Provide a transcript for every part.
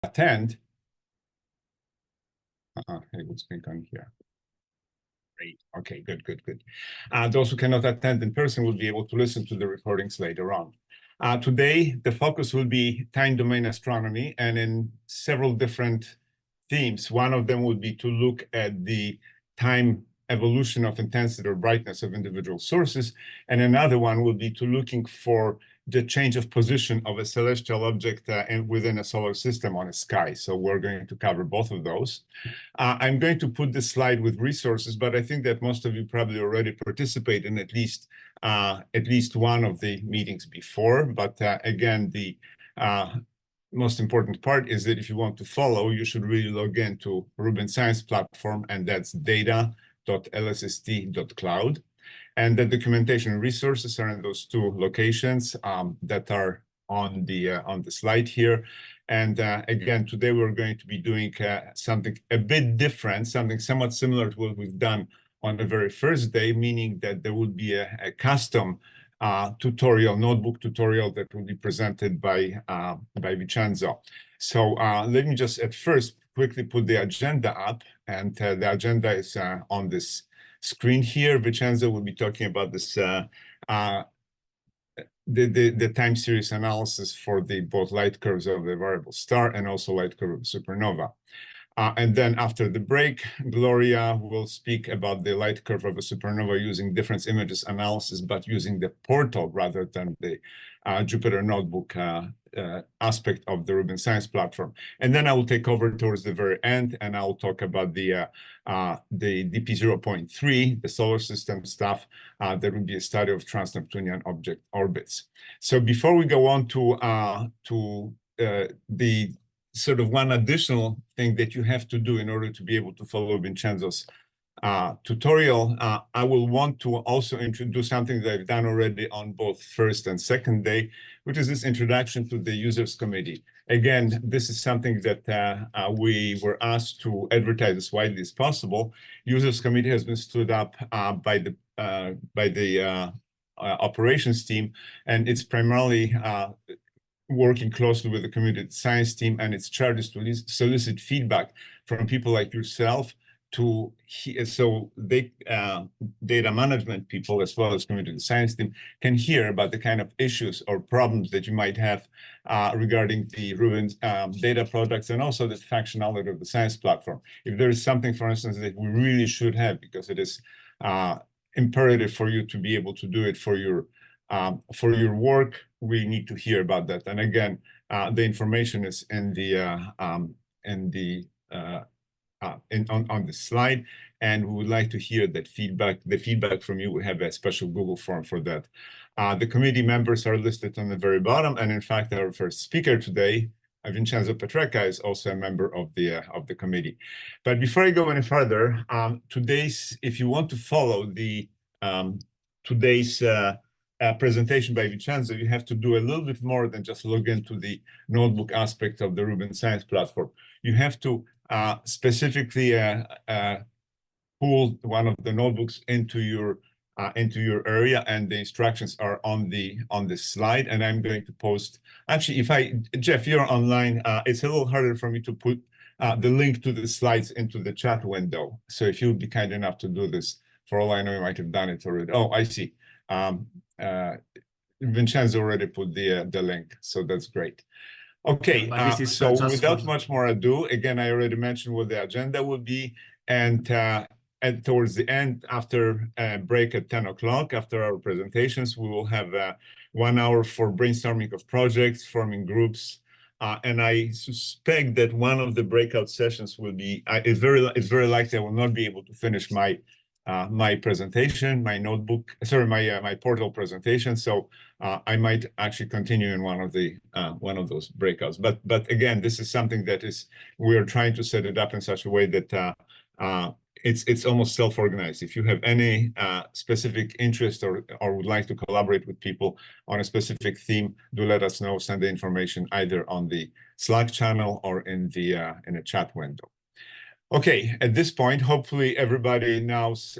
attend. Hey, what's going on here? Great. Okay, good. Those who cannot attend in person will be able to listen to the recordings later on. Today, the focus will be time domain astronomy and in several different themes. One of them will be to look at the time evolution of intensity or brightness of individual sources. And another one will be to looking for the change of position of a celestial object within a solar system on a sky. So we're going to cover both of those. I'm going to put this slide with resources, but I think that most of you probably already participate in at least one of the meetings before. But again, the most important part is that if you want to follow, you should really log into Rubin Science Platform, and that's data.lsst.cloud. And the documentation and resources are in those two locations that are on the slide here. And again, today we're going to be doing something a bit different, something somewhat similar to what we've done on the very first day, meaning that there will be a custom tutorial, notebook tutorial that will be presented by Vincenzo. So let me just at first quickly put the agenda up, and the agenda is on this screen here. Vincenzo will be talking about this the time series analysis for the both light curves of the variable star and also light curve of supernova. And then after the break, Gloria will speak about the light curve of a supernova using difference images analysis, but using the portal rather than the Jupyter Notebook aspect of the Rubin Science Platform. And then I will take over towards the very end, and I will talk about the DP0.3, the solar system stuff. There will be a study of trans-Neptunian object orbits. So before we go on to the sort of one additional thing that you have to do in order to be able to follow Vincenzo's tutorial, I will want to also introduce something that I've done already on both first and second day, which is this introduction to the users committee. Again, this is something that we were asked to advertise as widely as possible. Users committee has been stood up by the operations team, and it's primarily working closely with the community science team, and its charge is to solicit feedback from people like yourself so they data management people as well as community science team can hear about the kind of issues or problems that you might have regarding the Rubin data products and also the functionality of the science platform. If there is something, for instance, that we really should have because it is imperative for you to be able to do it for your work, we need to hear about that. And again, the information is in the on the slide, and we would like to hear that feedback. The feedback from you. We have a special Google form for that. The committee members are listed on the very bottom, and in fact, our first speaker today, Vincenzo Petrecca, is also a member of the committee. But before I go any further, if you want to follow the today's presentation by Vincenzo, you have to do a little bit more than just log into the notebook aspect of the Rubin Science Platform. You have to specifically pull one of the notebooks into your area, and the instructions are on the slide. And I'm going to post. Actually, Jeff, you're online. It's a little harder for me to put the link to the slides into the chat window. So if you'd be kind enough to do this, for all I know, you might have done it already. Oh, I see. Vincenzo already put the link, so that's great. Okay, so without much more ado, again, I already mentioned what the agenda will be, and towards the end, after a break at 10 o'clock, after our presentations, we will have 1 hour for brainstorming of projects, forming groups, and I suspect that one of the breakout sessions will be, it's very likely I will not be able to finish my presentation, my portal presentation. So I might actually continue in one of those breakouts. But again, this is something that we are trying to set it up in such a way that it's almost self-organized. If you have any specific interest or would like to collaborate with people on a specific theme, do let us know. Send the information either on the Slack channel or in a chat window. Okay, at this point, hopefully everybody now is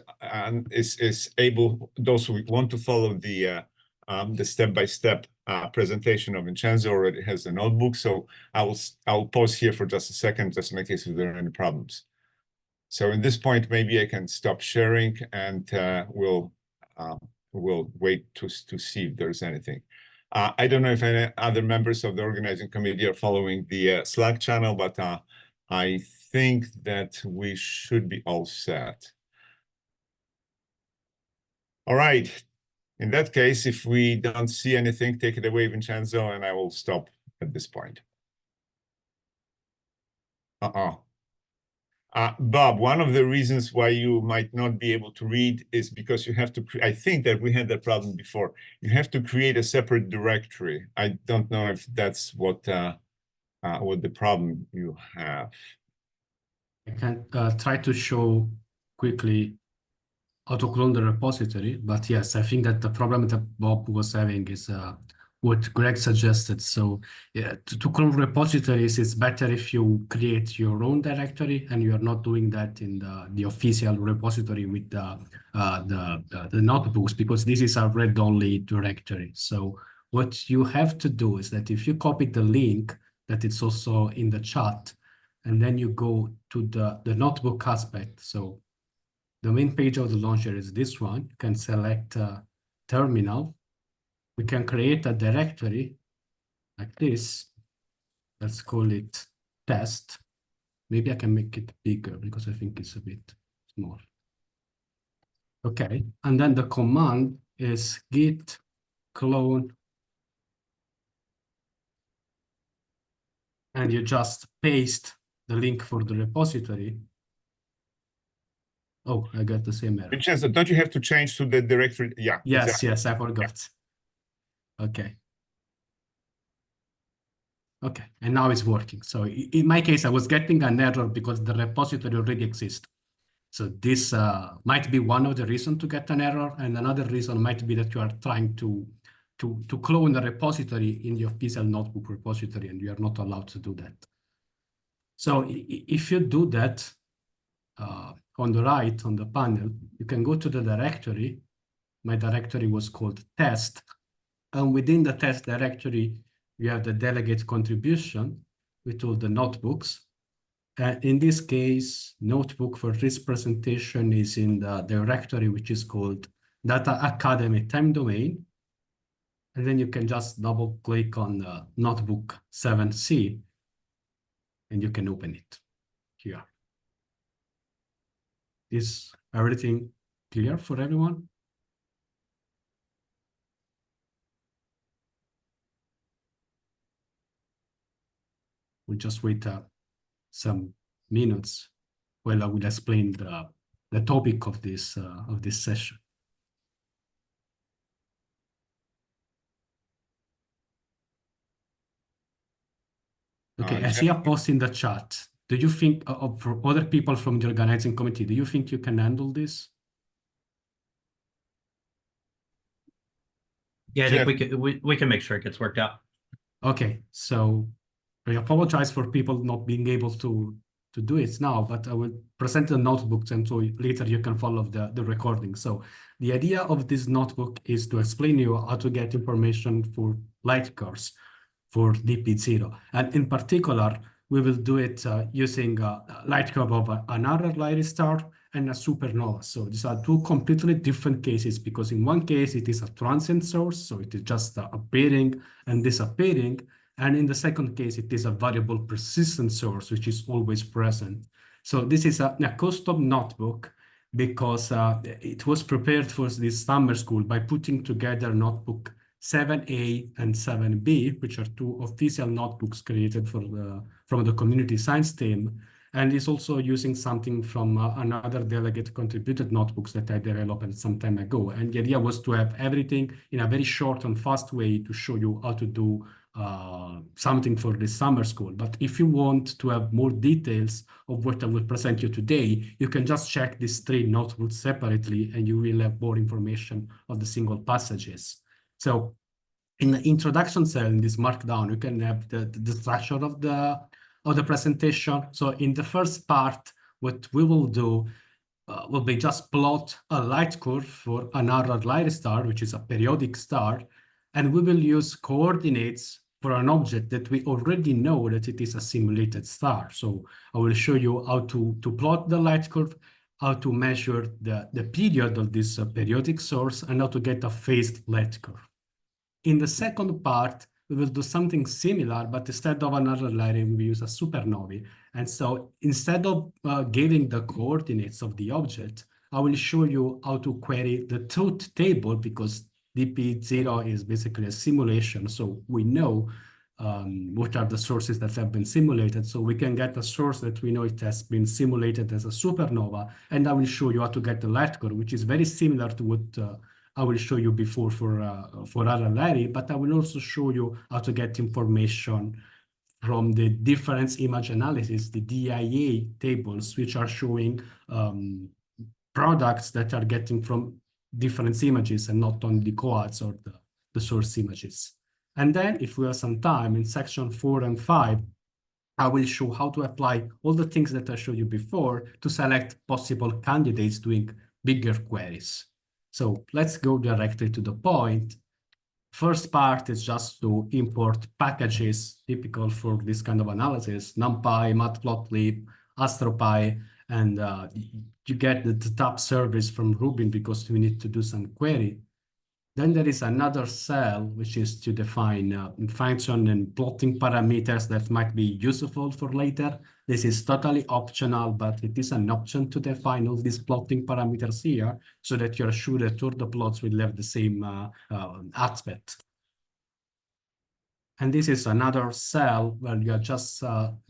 able, those who want to follow the step-by-step presentation of Vincenzo already has the notebook. So I'll pause here for just a second, just in case if there are any problems. So at this point, maybe I can stop sharing, and we'll wait to see if there's anything. I don't know if any other members of the organizing committee are following the Slack channel, but I think that we should be all set. All right. In that case, if we don't see anything, take it away, Vincenzo, and I will stop at this point. Bob, one of the reasons why you might not be able to read is because you have to, I think that we had that problem before. You have to create a separate directory. I don't know if that's what the problem you have. I can try to show quickly how to clone the repository, but yes, I think that the problem that Bob was having is what Greg suggested. So yeah, to clone repositories, it's better if you create your own directory and you're not doing that in the official repository with the notebooks, because this is a read-only directory. So what you have to do is that if you copy the link that it's also in the chat, and then you go to the notebook aspect. So the main page of the launcher is this one. You can select terminal. We can create a directory like this. Let's call it test. Maybe I can make it bigger because I think it's a bit small. Okay, and then the command is git clone. And you just paste the link for the repository. Oh, I got the same error. Vincenzo, don't you have to change to the directory? Yeah. Yes, exactly. yes, I forgot. Yeah. Okay. Okay, and now it's working. So in my case, I was getting an error because the repository already exists. So this might be one of the reasons to get an error, and another reason might be that you are trying to clone a repository in your official notebook repository, and you are not allowed to do that. So if you do that, on the right, on the panel, you can go to the directory. My directory was called test. And within the test directory, you have the delegate contribution with all the notebooks. In this case, notebook for this presentation is in the directory, which is called Data Academy Time Domain. And then you can just double click on the notebook 7C, and you can open it here. Is everything clear for everyone? We'll just wait some minutes while I will explain the topic of this session. Okay, I see a post in the chat. Do you think, for other people from the organizing committee, do you think you can handle this? Yeah, I think we can make sure it gets worked out. Okay, so I apologize for people not being able to do it now, but I will present the notebooks, and so later you can follow the recording. So the idea of this notebook is to explain you how to get information for light curves for DP0. And in particular, we will do it using a light curve of an Lyrae star and a supernova. So these are two completely different cases, because in one case, it is a transient source, so it is just appearing and disappearing. And in the second case, it is a variable persistent source, which is always present. So this is a custom notebook because it was prepared for this summer school by putting together notebook 7A and 7B, which are two official notebooks created from the community science team. And it's also using something from another delegate contributed notebooks that I developed some time ago. And the idea was to have everything in a very short and fast way to show you how to do something for this summer school. But if you want to have more details of what I will present you today, you can just check these three notebooks separately, and you will have more information of the single passages. So in the introduction cell in this markdown, you can have the structure of the presentation. So in the first part, what we will do will be just plot a light curve for an Lyrae star, which is a periodic star. And we will use coordinates for an object that we already know that it is a simulated star. So I will show you how to plot the light curve, how to measure the period of this periodic source, and how to get a phased light curve. In the second part, we will do something similar, but instead of another layering, we use a supernovae. And so instead of giving the coordinates of the object, I will show you how to query the truth table, because DP0 is basically a simulation. So we know what are the sources that have been simulated. So we can get a source that we know it has been simulated as a supernova. And I will show you how to get the light curve, which is very similar to what I will show you before for RLR, but I will also show you how to get information from the difference image analysis, the DIA tables, which are showing products that are getting from different images and not on the coads or the source images. And then if we have some time in section 4 and 5, I will show how to apply all the things that I showed you before to select possible candidates doing bigger queries. So let's go directly to the point. First part is just to import packages typical for this kind of analysis, NumPy, Matplotlib, AstroPy, and you get the top service from Rubin because we need to do some query. Then there is another cell, which is to define function and plotting parameters that might be useful for later. This is totally optional, but it is an option to define all these plotting parameters here so that you're sure that all the plots will have the same aspect. And this is another cell where you are just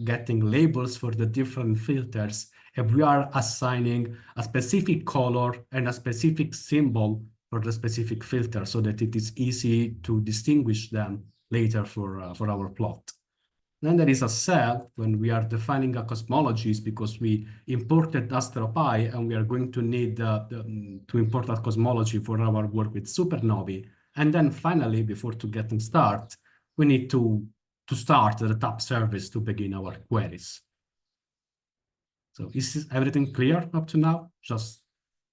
getting labels for the different filters. If we are assigning a specific color and a specific symbol for the specific filter so that it is easy to distinguish them later for our plot. Then there is a cell when we are defining a cosmologies because we imported AstroPy and we are going to need to import a cosmology for our work with supernovae. And then finally, before getting started, we need to start the top service to begin our queries. So is everything clear up to now? Just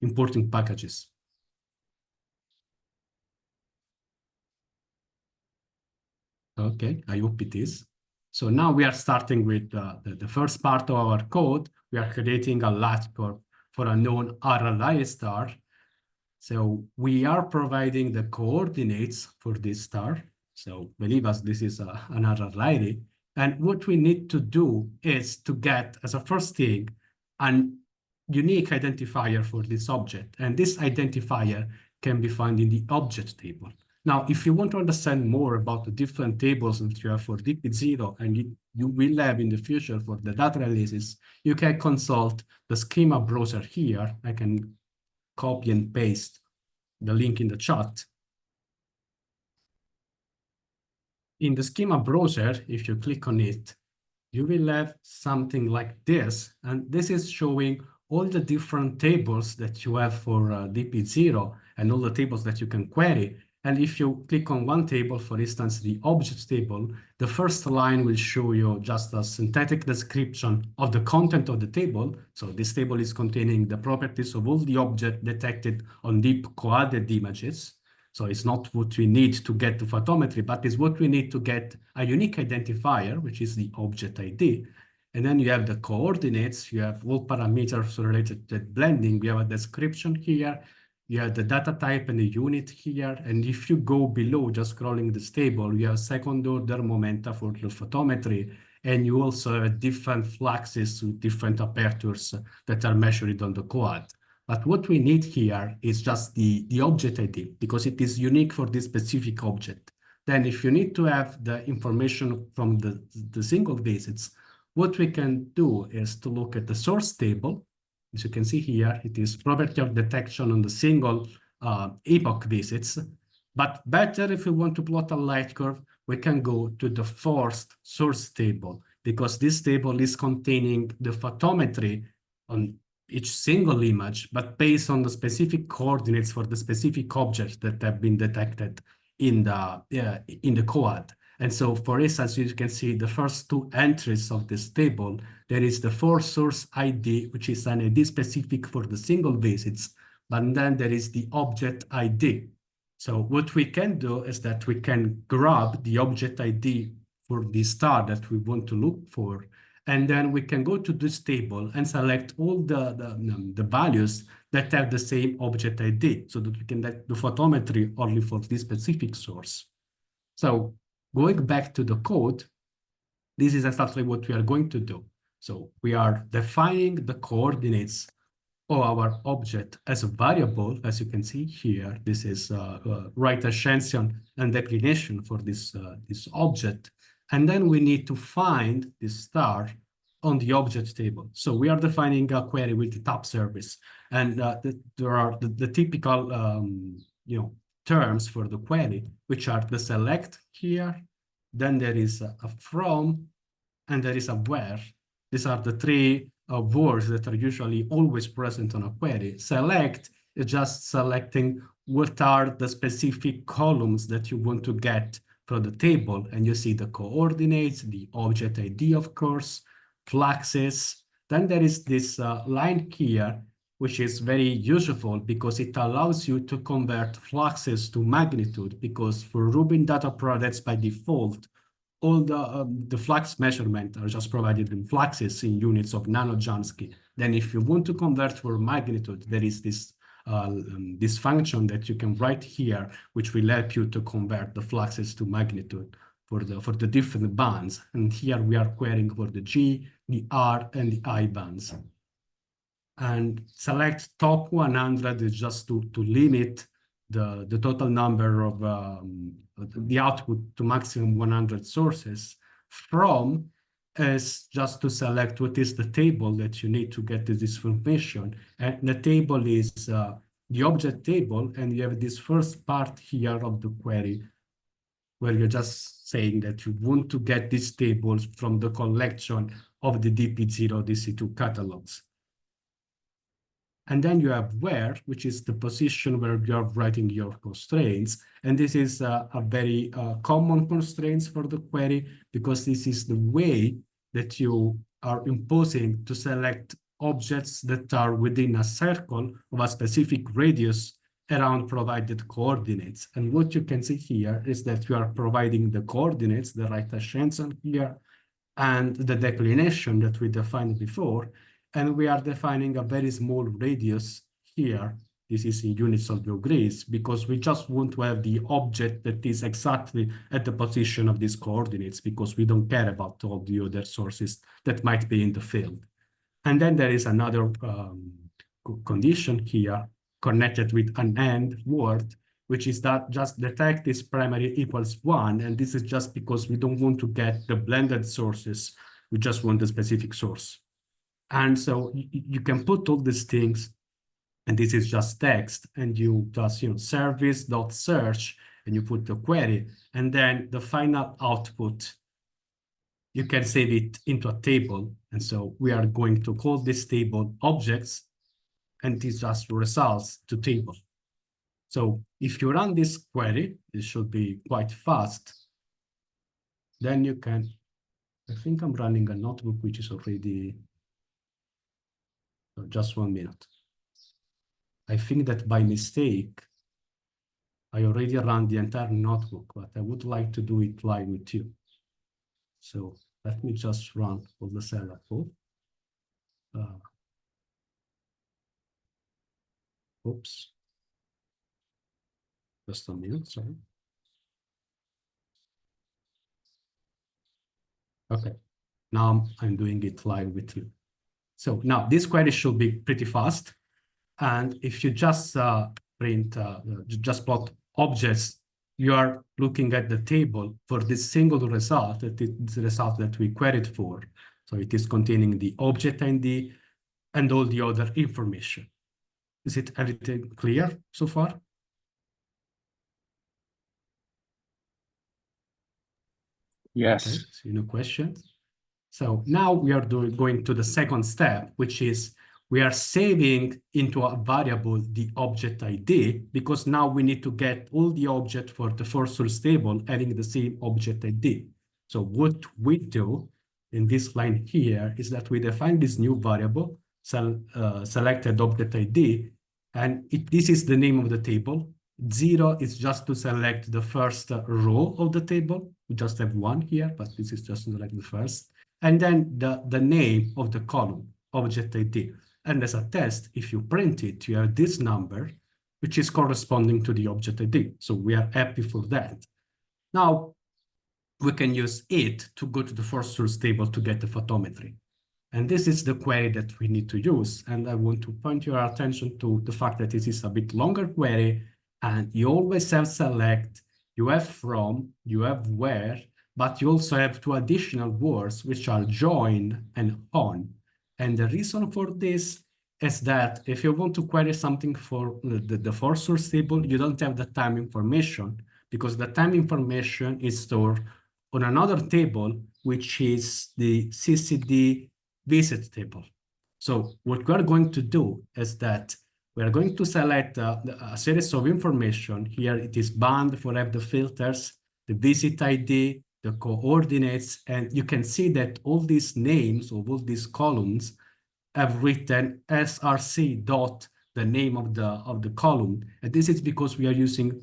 importing packages. Okay, I hope it is. So now we are starting with the first part of our code. We are creating a light curve for a known RLI star. So we are providing the coordinates for this star. So believe us, this is an RLI. And what we need to do is to get, as a first thing, a unique identifier for this object. And this identifier can be found in the object table. Now, if you want to understand more about the different tables that you have for DP0 and you will have in the future for the data analysis, you can consult the schema browser here. I can copy and paste the link in the chat. In the schema browser, if you click on it, you will have something like this. And this is showing all the different tables that you have for DP0 and all the tables that you can query. And if you click on one table, for instance, the objects table, the first line will show you just a synthetic description of the content of the table. So this table is containing the properties of all the objects detected on deep coadded images. So it's not what we need to get to photometry, but it's what we need to get a unique identifier, which is the object ID. And then you have the coordinates, you have all parameters related to blending. We have a description here. You have the data type and the unit here. And if you go below, just scrolling this table, you have second order momenta for the photometry. And you also have different fluxes with different apertures that are measured on the coad. But what we need here is just the object ID because it is unique for this specific object. Then if you need to have the information from the single visits, what we can do is to look at the source table. As you can see here, it is property of detection on the single epoch visits. But better if we want to plot a light curve, we can go to the forced source table because this table is containing the photometry on each single image, but based on the specific coordinates for the specific objects that have been detected in the coad. And so, for instance, you can see the first two entries of this table. There is the force source ID, which is an ID specific for the single visits, but then there is the object ID. So what we can do is that we can grab the object ID for the star that we want to look for, and then we can go to this table and select all the values that have the same object ID, so that we can get the photometry only for this specific source. So going back to the code, this is exactly what we are going to do. So we are defining the coordinates of our object as a variable. As you can see here, this is right ascension and declination for this object. And then we need to find this star on the object table. So we are defining a query with the top service. And there are the typical terms for the query, which are the select here, then there is a from, and there is a where. These are the three words that are usually always present on a query. Select is just selecting what are the specific columns that you want to get from the table. And you see the coordinates, the object ID, of course, fluxes. Then there is this line here, which is very useful because it allows you to convert fluxes to magnitude, because for Rubin data products by default, all the flux measurement are just provided in fluxes in units of nanojansky. Then if you want to convert for magnitude, there is this function that you can write here, which will help you to convert the fluxes to magnitude for the different bands. And here we are querying for the G, the R, and the I bands. And select top 100 is just to limit the total number of the output to maximum 100 sources. From is just to select what is the table that you need to get this information. And the table is the object table, and you have this first part here of the query where you're just saying that you want to get these tables from the collection of the DP0, DC2 catalogs. And then you have where, which is the position where you are writing your constraints. And this is a very common constraints for the query, because this is the way that you are imposing to select objects that are within a circle of a specific radius around provided coordinates. And what you can see here is that you are providing the coordinates, the right ascension here, and the declination that we defined before. And we are defining a very small radius here. This is in units of degrees, because we just want to have the object that is exactly at the position of these coordinates, because we don't care about all the other sources that might be in the field. And then there is another condition here connected with an AND word, which is that just detect is primary equals 1. And this is just because we don't want to get the blended sources. We just want the specific source. And so you can put all these things, and this is just text, and you just service.search, and you put the query, and then the final output, you can save it into a table. And so we are going to call this table objects, and this just results to table. So if you run this query, it should be quite fast. Then you can, I think I'm running a notebook, which is already, just 1 minute. I think that by mistake, I already ran the entire notebook, but I would like to do it live with you. So let me just run all the setup code. Oops. Just a minute, sorry. Okay, now I'm doing it live with you. So now this query should be pretty fast. And if you just just plot objects, you are looking at the table for this single result, that is the result that we queried for. So it is containing the object ID and all the other information. Is it everything clear so far? Yes. Okay, so no questions. So now we are going to the second step, which is we are saving into a variable the object ID, because now we need to get all the object for the first source table having the same object ID. So what we do in this line here is that we define this new variable, selected object ID, and this is the name of the table. 0 is just to select the first row of the table. We just have one here, but this is just to select the first. And then the name of the column, object ID. And as a test, if you print it, you have this number, which is corresponding to the object ID. So we are happy for that. Now, we can use it to go to the first source table to get the photometry. And this is the query that we need to use. And I want to point your attention to the fact that this is a bit longer query, and you always have select, you have from, you have where, but you also have two additional words, which are join and on. And the reason for this is that if you want to query something for the first source table, you don't have the time information, because the time information is stored on another table, which is the CCD visit table. So what we are going to do is that we are going to select a series of information. Here it is bound for the filters, the visit ID, the coordinates, and you can see that all these names of all these columns have written src dot the name of the column. And this is because we are using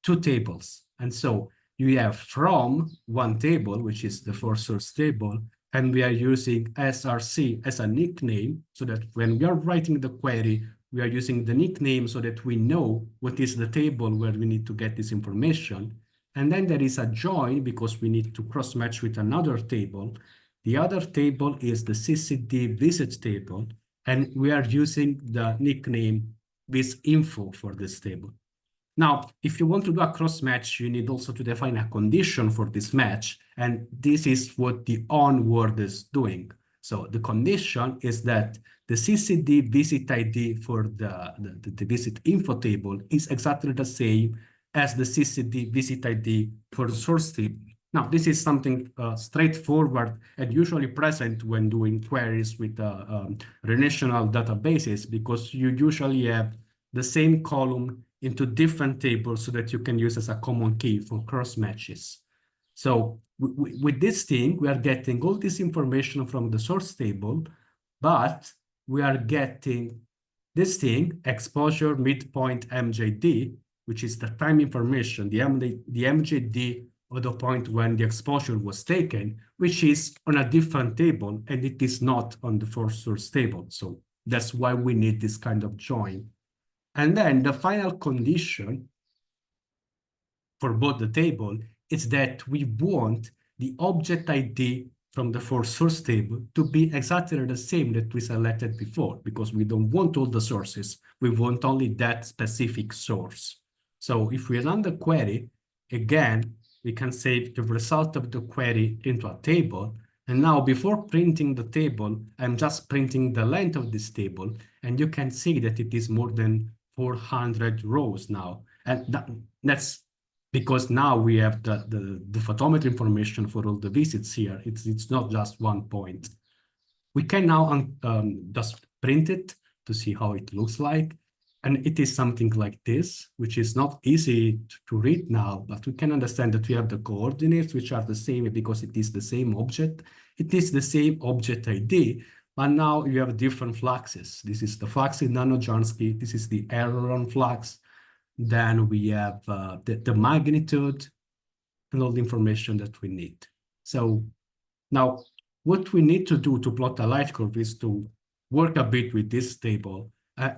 two tables. And so you have from one table, which is the first source table, and we are using src as a nickname, so that when we are writing the query, we are using the nickname so that we know what is the table where we need to get this information. And then there is a join because we need to cross-match with another table. The other table is the CCD visit table, and we are using the nickname visinfo for this table. Now, if you want to do a cross match, you need also to define a condition for this match. And this is what the on word is doing. So the condition is that the CCD visit ID for the visit info table is exactly the same as the CCD visit ID for the source table. Now, this is something straightforward and usually present when doing queries with relational databases, because you usually have the same column into different tables so that you can use as a common key for cross matches. So with this thing, we are getting all this information from the source table, but we are getting this thing, exposure midpoint MJD, which is the time information, the MJD of the point when the exposure was taken, which is on a different table, and it is not on the first source table. So that's why we need this kind of join. And then the final condition for both the table is that we want the object ID from the first source table to be exactly the same that we selected before, because we don't want all the sources. We want only that specific source. So if we run the query, again, we can save the result of the query into a table. And now before printing the table, I'm just printing the length of this table. And you can see that it is more than 400 rows now. And that's because now we have the photometry information for all the visits here. It's not just one point. We can now just print it to see how it looks like. And it is something like this, which is not easy to read now, but we can understand that we have the coordinates, which are the same because it is the same object. It is the same object ID, but now you have different fluxes. This is the flux in Nano-Jansky. This is the error flux. Then we have the magnitude and all the information that we need. So now what we need to do to plot a light curve is to work a bit with this table.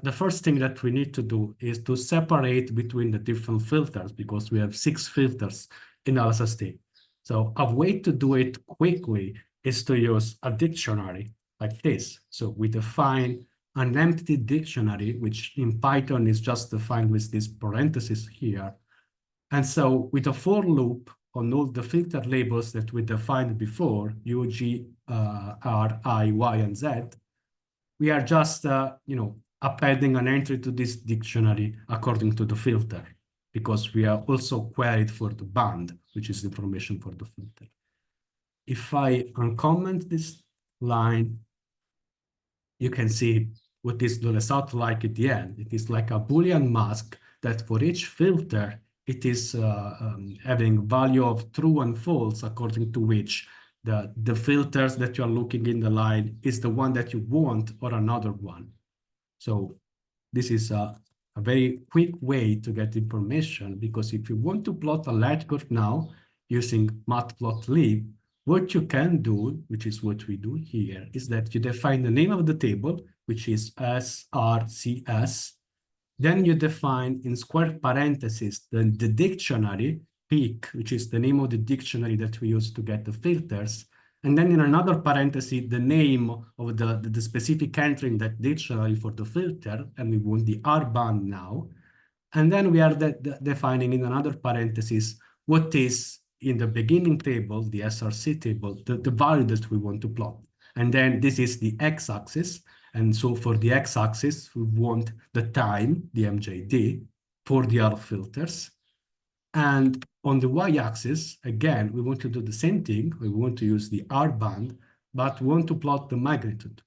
The first thing that we need to do is to separate between the different filters, because we have 6 filters in LSST. So a way to do it quickly is to use a dictionary like this. So we define an empty dictionary, which in Python is just defined with this parenthesis here. And so with a for loop on all the filter labels that we defined before, U, G, R, I, Y, and Z, we are just, appending an entry to this dictionary according to the filter, because we are also queried for the band, which is information for the filter. If I uncomment this line, you can see what this the result like at the end. It is like a Boolean mask that for each filter, it is having value of true and false, according to which the filters that you are looking in the line is the one that you want or another one. So this is a very quick way to get information, because if you want to plot a light curve now using matplotlib, what you can do, which is what we do here, is that you define the name of the table, which is srcs. Then you define in square parentheses the dictionary, peak, which is the name of the dictionary that we use to get the filters. And then in another parenthesis, the name of the specific entry in that dictionary for the filter, and we want the R-band now. And then we are defining in another parenthesis what is in the beginning table, the SRC table, the value that we want to plot. And then this is the x-axis. And so for the x-axis, we want the time, the MJD, for the R filters. And on the y-axis, again, we want to do the same thing. We want to use the R-band, but we want to plot the magnitude.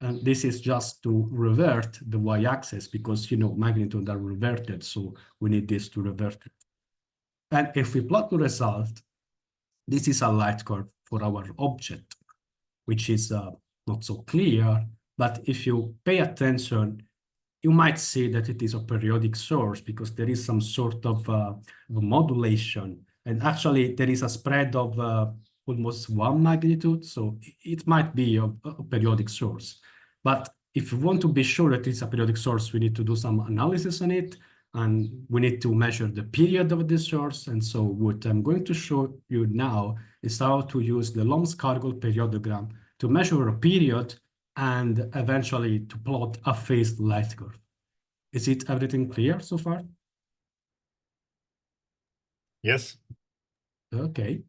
And this is just to revert the y-axis because, you know, magnitude are reverted. So we need this to revert it. And if we plot the result, this is a light curve for our object, which is not so clear. But if you pay attention, you might see that it is a periodic source because there is some sort of modulation. And actually, there is a spread of almost 1 magnitude. So it might be a periodic source. But if you want to be sure that it's a periodic source, we need to do some analysis on it. And we need to measure the period of the source. And so what I'm going to show you now is how to use the Lomskargol periodogram to measure a period and eventually to plot a phased light curve. Is it everything clear so far? Yes. Okay.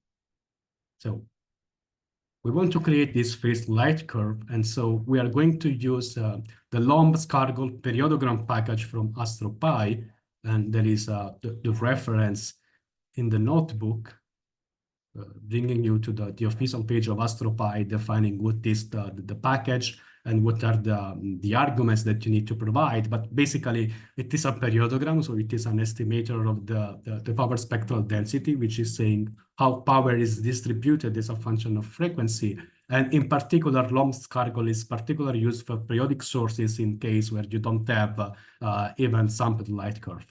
So we want to create this phased light curve. And so we are going to use the Lomskargol periodogram package from AstroPy. And there is the reference in the notebook, bringing you to the official page of AstroPy, defining what is the package and what are the arguments that you need to provide. But basically, it is a periodogram, so it is an estimator of the power spectral density, which is saying how power is distributed as a function of frequency. And in particular, Lomskargol is particularly used for periodic sources in case where you don't have even sampled light curve.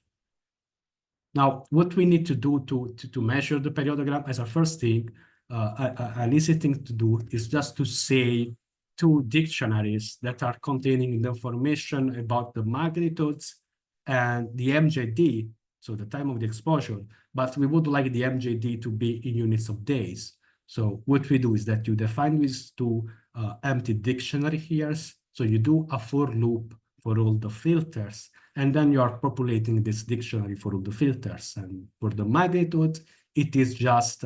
Now, what we need to do to measure the periodogram as a first thing, an easy thing to do is just to say 2 dictionaries that are containing the information about the magnitudes and the MJD, so the time of the exposure, but we would like the MJD to be in units of days. So what we do is that you define these 2 empty dictionary here. So you do a for loop for all the filters, and then you are populating this dictionary for all the filters. And for the magnitude, it is just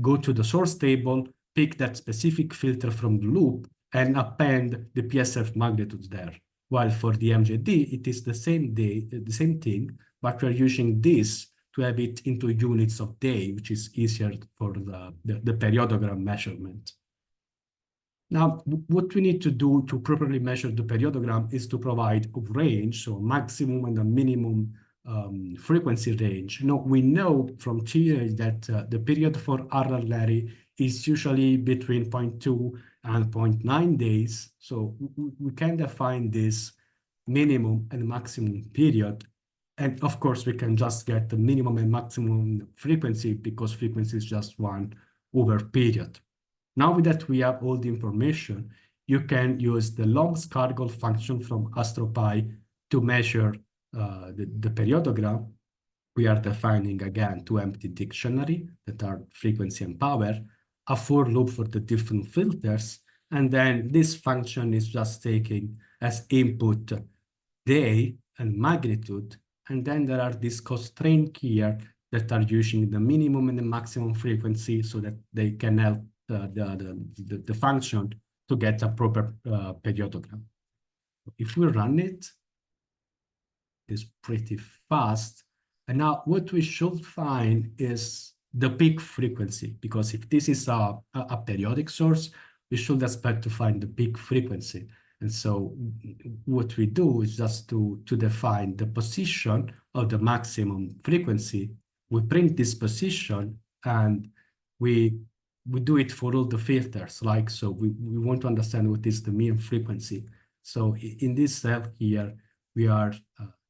go to the source table, pick that specific filter from the loop, and append the PSF magnitudes there. While for the MJD, it is the same thing, but we're using this to have it into units of day, which is easier for the periodogram measurement. Now, what we need to do to properly measure the periodogram is to provide a range, so maximum and a minimum frequency range. Now, we know from theory that the period for RLR is usually between 0.2 and 0.9 days. So we can define this minimum and maximum period. And of course, we can just get the minimum and maximum frequency because frequency is just 1 over period. Now that we have all the information, you can use the Lomskargol function from AstroPy to measure the periodogram. We are defining, again, 2 empty dictionary that are frequency and power, a for loop for the different filters, and then this function is just taking as input day and magnitude, and then there are these constraints here that are using the minimum and the maximum frequency so that they can help the function to get a proper periodogram. If we run it, it's pretty fast. And now what we should find is the peak frequency, because if this is a periodic source, we should expect to find the peak frequency. And so what we do is just to define the position of the maximum frequency. We print this position and we do it for all the filters, so we want to understand what is the mean frequency. So in this cell here, we are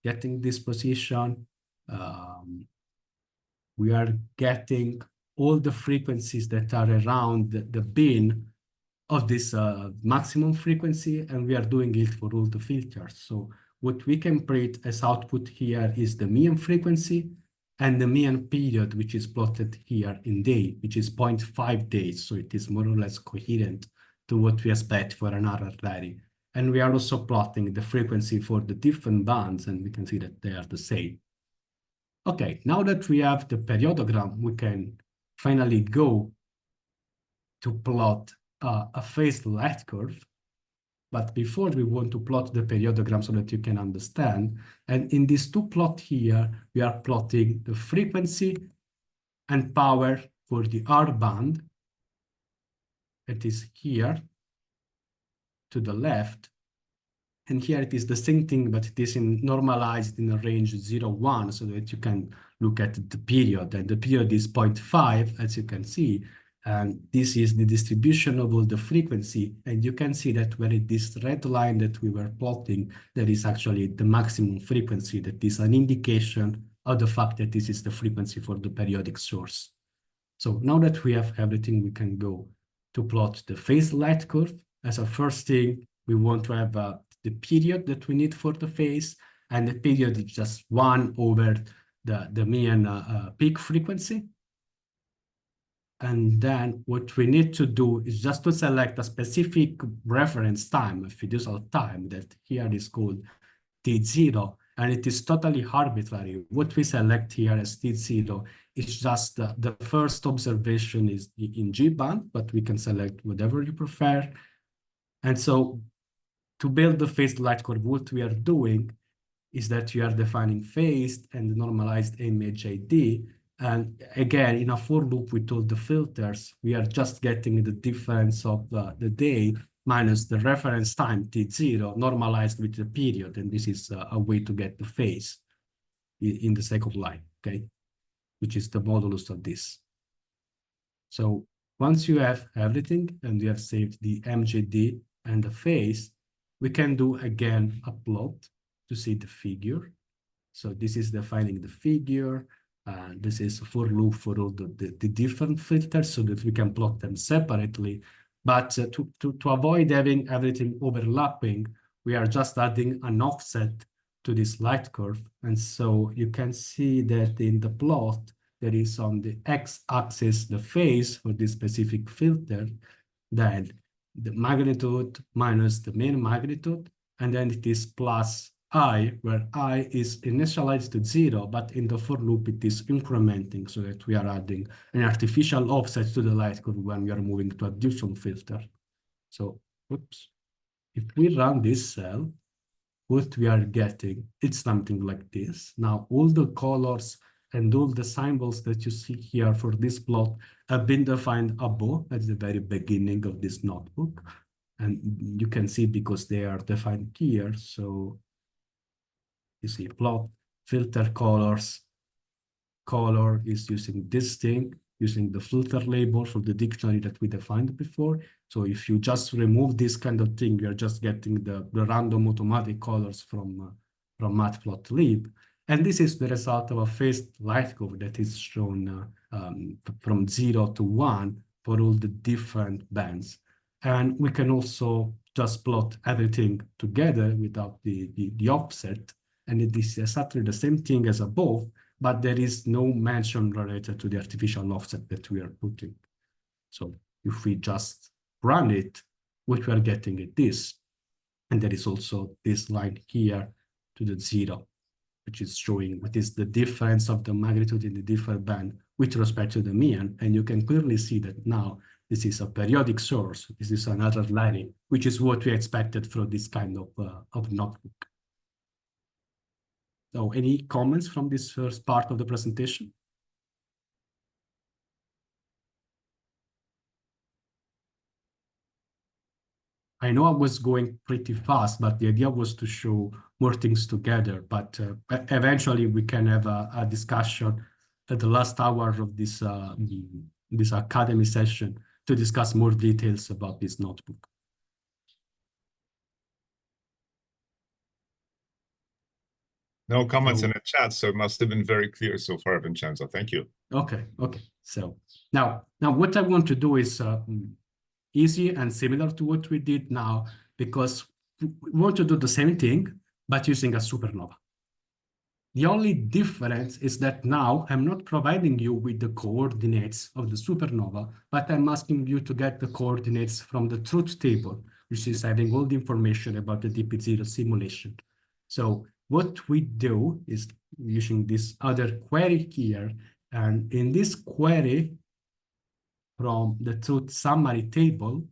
getting this position. We are getting all the frequencies that are around the bin of this maximum frequency, and we are doing it for all the filters. So what we can print as output here is the mean frequency and the mean period, which is plotted here in day, which is 0.5 days. So it is more or less coherent to what we expect for an array. And we are also plotting the frequency for the different bands, and we can see that they are the same. Okay, now that we have the periodogram, we can finally go to plot a phased light curve. But before, we want to plot the periodogram so that you can understand. And in these two plots here, we are plotting the frequency and power for the R band. It is here to the left. And here it is the same thing, but it is normalized in a range 0, 1, so that you can look at the period. And the period is 0.5, as you can see. And this is the distribution of all the frequency. And you can see that where this red line that we were plotting, that is actually the maximum frequency. That is an indication of the fact that this is the frequency for the periodic source. So now that we have everything, we can go to plot the phase light curve. As a first thing, we want to have the period that we need for the phase, and the period is just 1 over the mean peak frequency. And then what we need to do is just to select a specific reference time, a fiducial time, that here is called T0, and it is totally arbitrary. What we select here as T0 is just the first observation is in G band, but we can select whatever you prefer. And so to build the phased light curve, what we are doing is that we are defining phased and normalized MHID. And again, in a for loop with all the filters, we are just getting the difference of the day minus the reference time, T0, normalized with the period. And this is a way to get the phase in the second line, okay? Which is the modulus of this. So once you have everything and you have saved the MGD and the phase, we can do again a plot to see the figure. So this is defining the figure. This is for loop for all the different filters so that we can plot them separately. But to avoid having everything overlapping, we are just adding an offset to this light curve. And so you can see that in the plot, there is on the x-axis the phase for this specific filter, then the magnitude minus the mean magnitude, and then it is plus I, where I is initialized to 0, but in the for loop it is incrementing, so that we are adding an artificial offset to the light curve when we are moving to a different filter. So, oops, if we run this cell, what we are getting, it's something like this. Now, all the colors and all the symbols that you see here for this plot have been defined above at the very beginning of this notebook. And you can see because they are defined here. So you see plot, filter colors. Color is using this thing, using the filter label for the dictionary that we defined before. So if you just remove this kind of thing, you're just getting the random automatic colors from matplotlib. And this is the result of a phased light curve that is shown from 0 to 1 for all the different bands. And we can also just plot everything together without the offset. And it is exactly the same thing as above, but there is no mention related to the artificial offset that we are putting. So if we just run it, what we are getting is this. And there is also this line here to the 0, which is showing what is the difference of the magnitude in the different band with respect to the mean. And you can clearly see that now this is a periodic source. This is another line, which is what we expected from this kind of notebook. So any comments from this first part of the presentation? I know I was going pretty fast, but the idea was to show more things together. But eventually we can have a discussion at the last hour of this academy session to discuss more details about this notebook. No comments So- in the chat, so it must have been very clear so far, Vincenzo. Thank you. Okay. So now what I want to do is easy and similar to what we did now, because we want to do the same thing, but using a supernova. The only difference is that now I'm not providing you with the coordinates of the supernova, but I'm asking you to get the coordinates from the truth table, which is having all the information about the DP0 simulation. So what we do is using this other query here, and in this query from the truth summary table,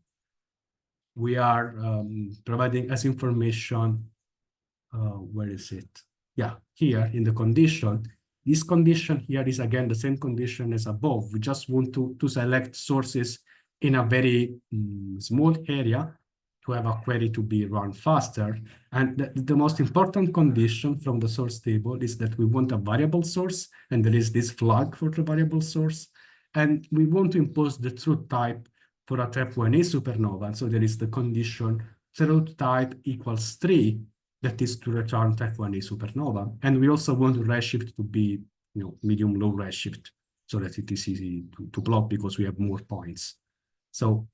we are providing as information, where is it? Yeah, here in the condition. This condition here is again the same condition as above. We just want to select sources in a very small area to have a query to be run faster. And the most important condition from the source table is that we want a variable source, and there is this flag for the variable source. And we want to impose the truth type for a type 1a supernova. And so there is the condition truth type equals 3, that is to return type 1a supernova. And we also want the redshift to be, medium low redshift, so that it is easy to plot because we have more points. So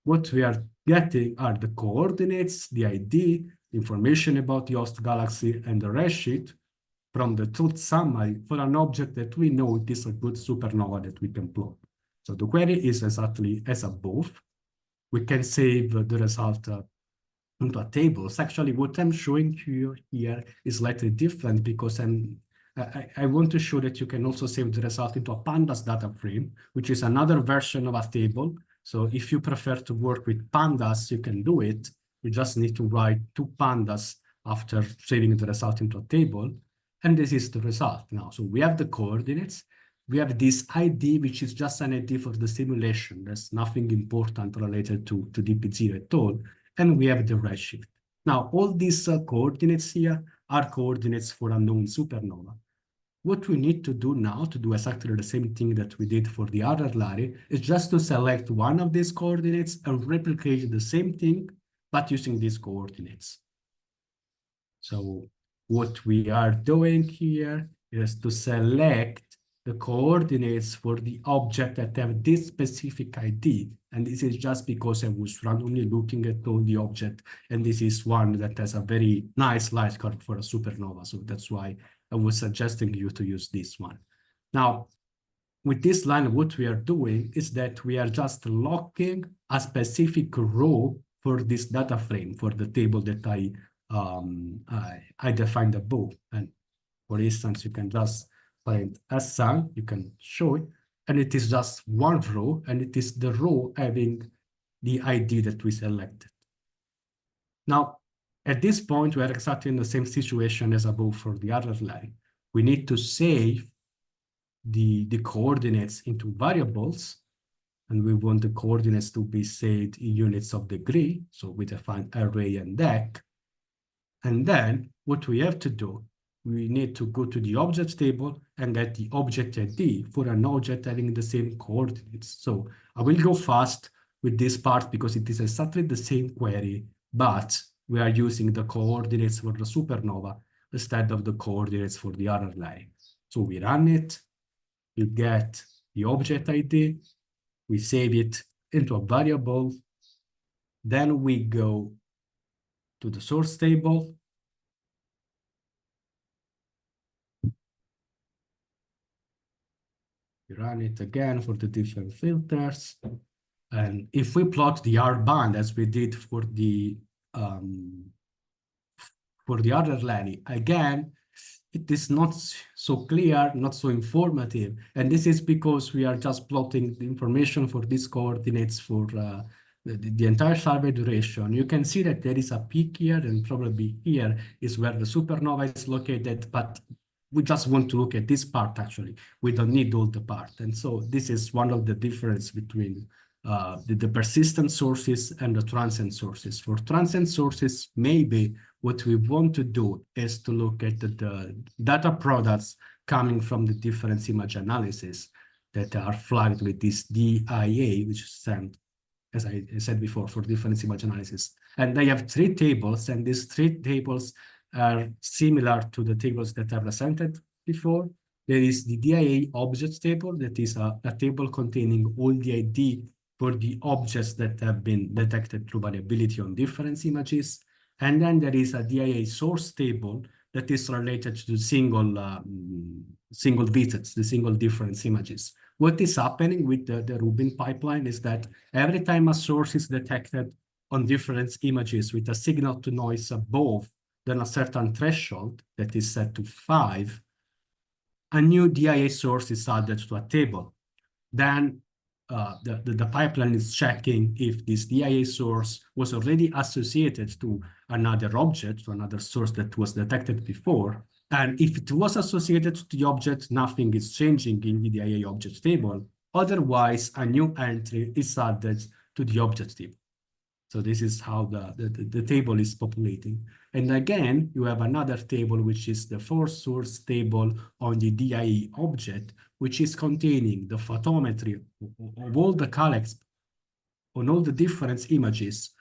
what we are getting are the coordinates, the ID, information about the host galaxy, and the redshift from the truth summary for an object that we know it is a good supernova that we can plot. So the query is exactly as above. We can save the result into a table. So actually, what I'm showing you here is slightly different because I want to show that you can also save the result into a pandas data frame, which is another version of a table. So if you prefer to work with pandas, you can do it. You just need to write 2 pandas after saving the result into a table. And this is the result now. So we have the coordinates. We have this ID, which is just an ID for the simulation. There's nothing important related to DP0 at all. And we have the redshift. Now, all these coordinates here are coordinates for a known supernova. What we need to do now to do exactly the same thing that we did for the other Larry is just to select one of these coordinates and replicate the same thing, but using these coordinates. So what we are doing here is to select the coordinates for the object that have this specific ID. And this is just because I was randomly looking at all the object, and this is one that has a very nice light curve for a supernova. So that's why I was suggesting you to use this one. Now, with this line, what we are doing is that we are just locking a specific row for this data frame for the table that I defined above. And for instance, you can just find S-sun, you can show it, and it is just one row, and it is the row having the ID that we selected. Now, at this point, we are exactly in the same situation as above for the other line. We need to save the coordinates into variables, and we want the coordinates to be saved in units of degree. So we define array and deck. And then what we have to do, we need to go to the object table and get the object ID for an object having the same coordinates. So I will go fast with this part because it is exactly the same query, but we are using the coordinates for the supernova instead of the coordinates for the other line. So we run it, you get the object ID, we save it into a variable, then we go to the source table, we run it again for the different filters. And if we plot the R band as we did for the other Lenny, again, it is not so clear, not so informative. And this is because we are just plotting the information for these coordinates for the entire survey duration. You can see that there is a peak here, and probably here is where the supernova is located, but we just want to look at this part actually. We don't need all the part. And so this is one of the difference between the persistent sources and the transient sources. For transient sources, maybe what we want to do is to look at the data products coming from the difference image analysis that are flagged with this DIA, which stands, as I said before, for difference image analysis. And they have 3 tables, and these 3 tables are similar to the tables that I presented before. There is the DIA object table, that is a table containing all the ID for the objects that have been detected through variability on difference images. And then there is a DIA source table that is related to single visits, the single difference images. What is happening with the Rubin pipeline is that every time a source is detected on difference images with a signal to noise above than a certain threshold that is set to 5, a new DIA source is added to a table. Then the pipeline is checking if this DIA source was already associated to another object, to another source that was detected before. And if it was associated to the object, nothing is changing in the DIA object table. Otherwise, a new entry is added to the object table. So this is how the table is populating. And again, you have another table, which is the force source table on the DIA object, which is containing the photometry of all the collects on all the difference images,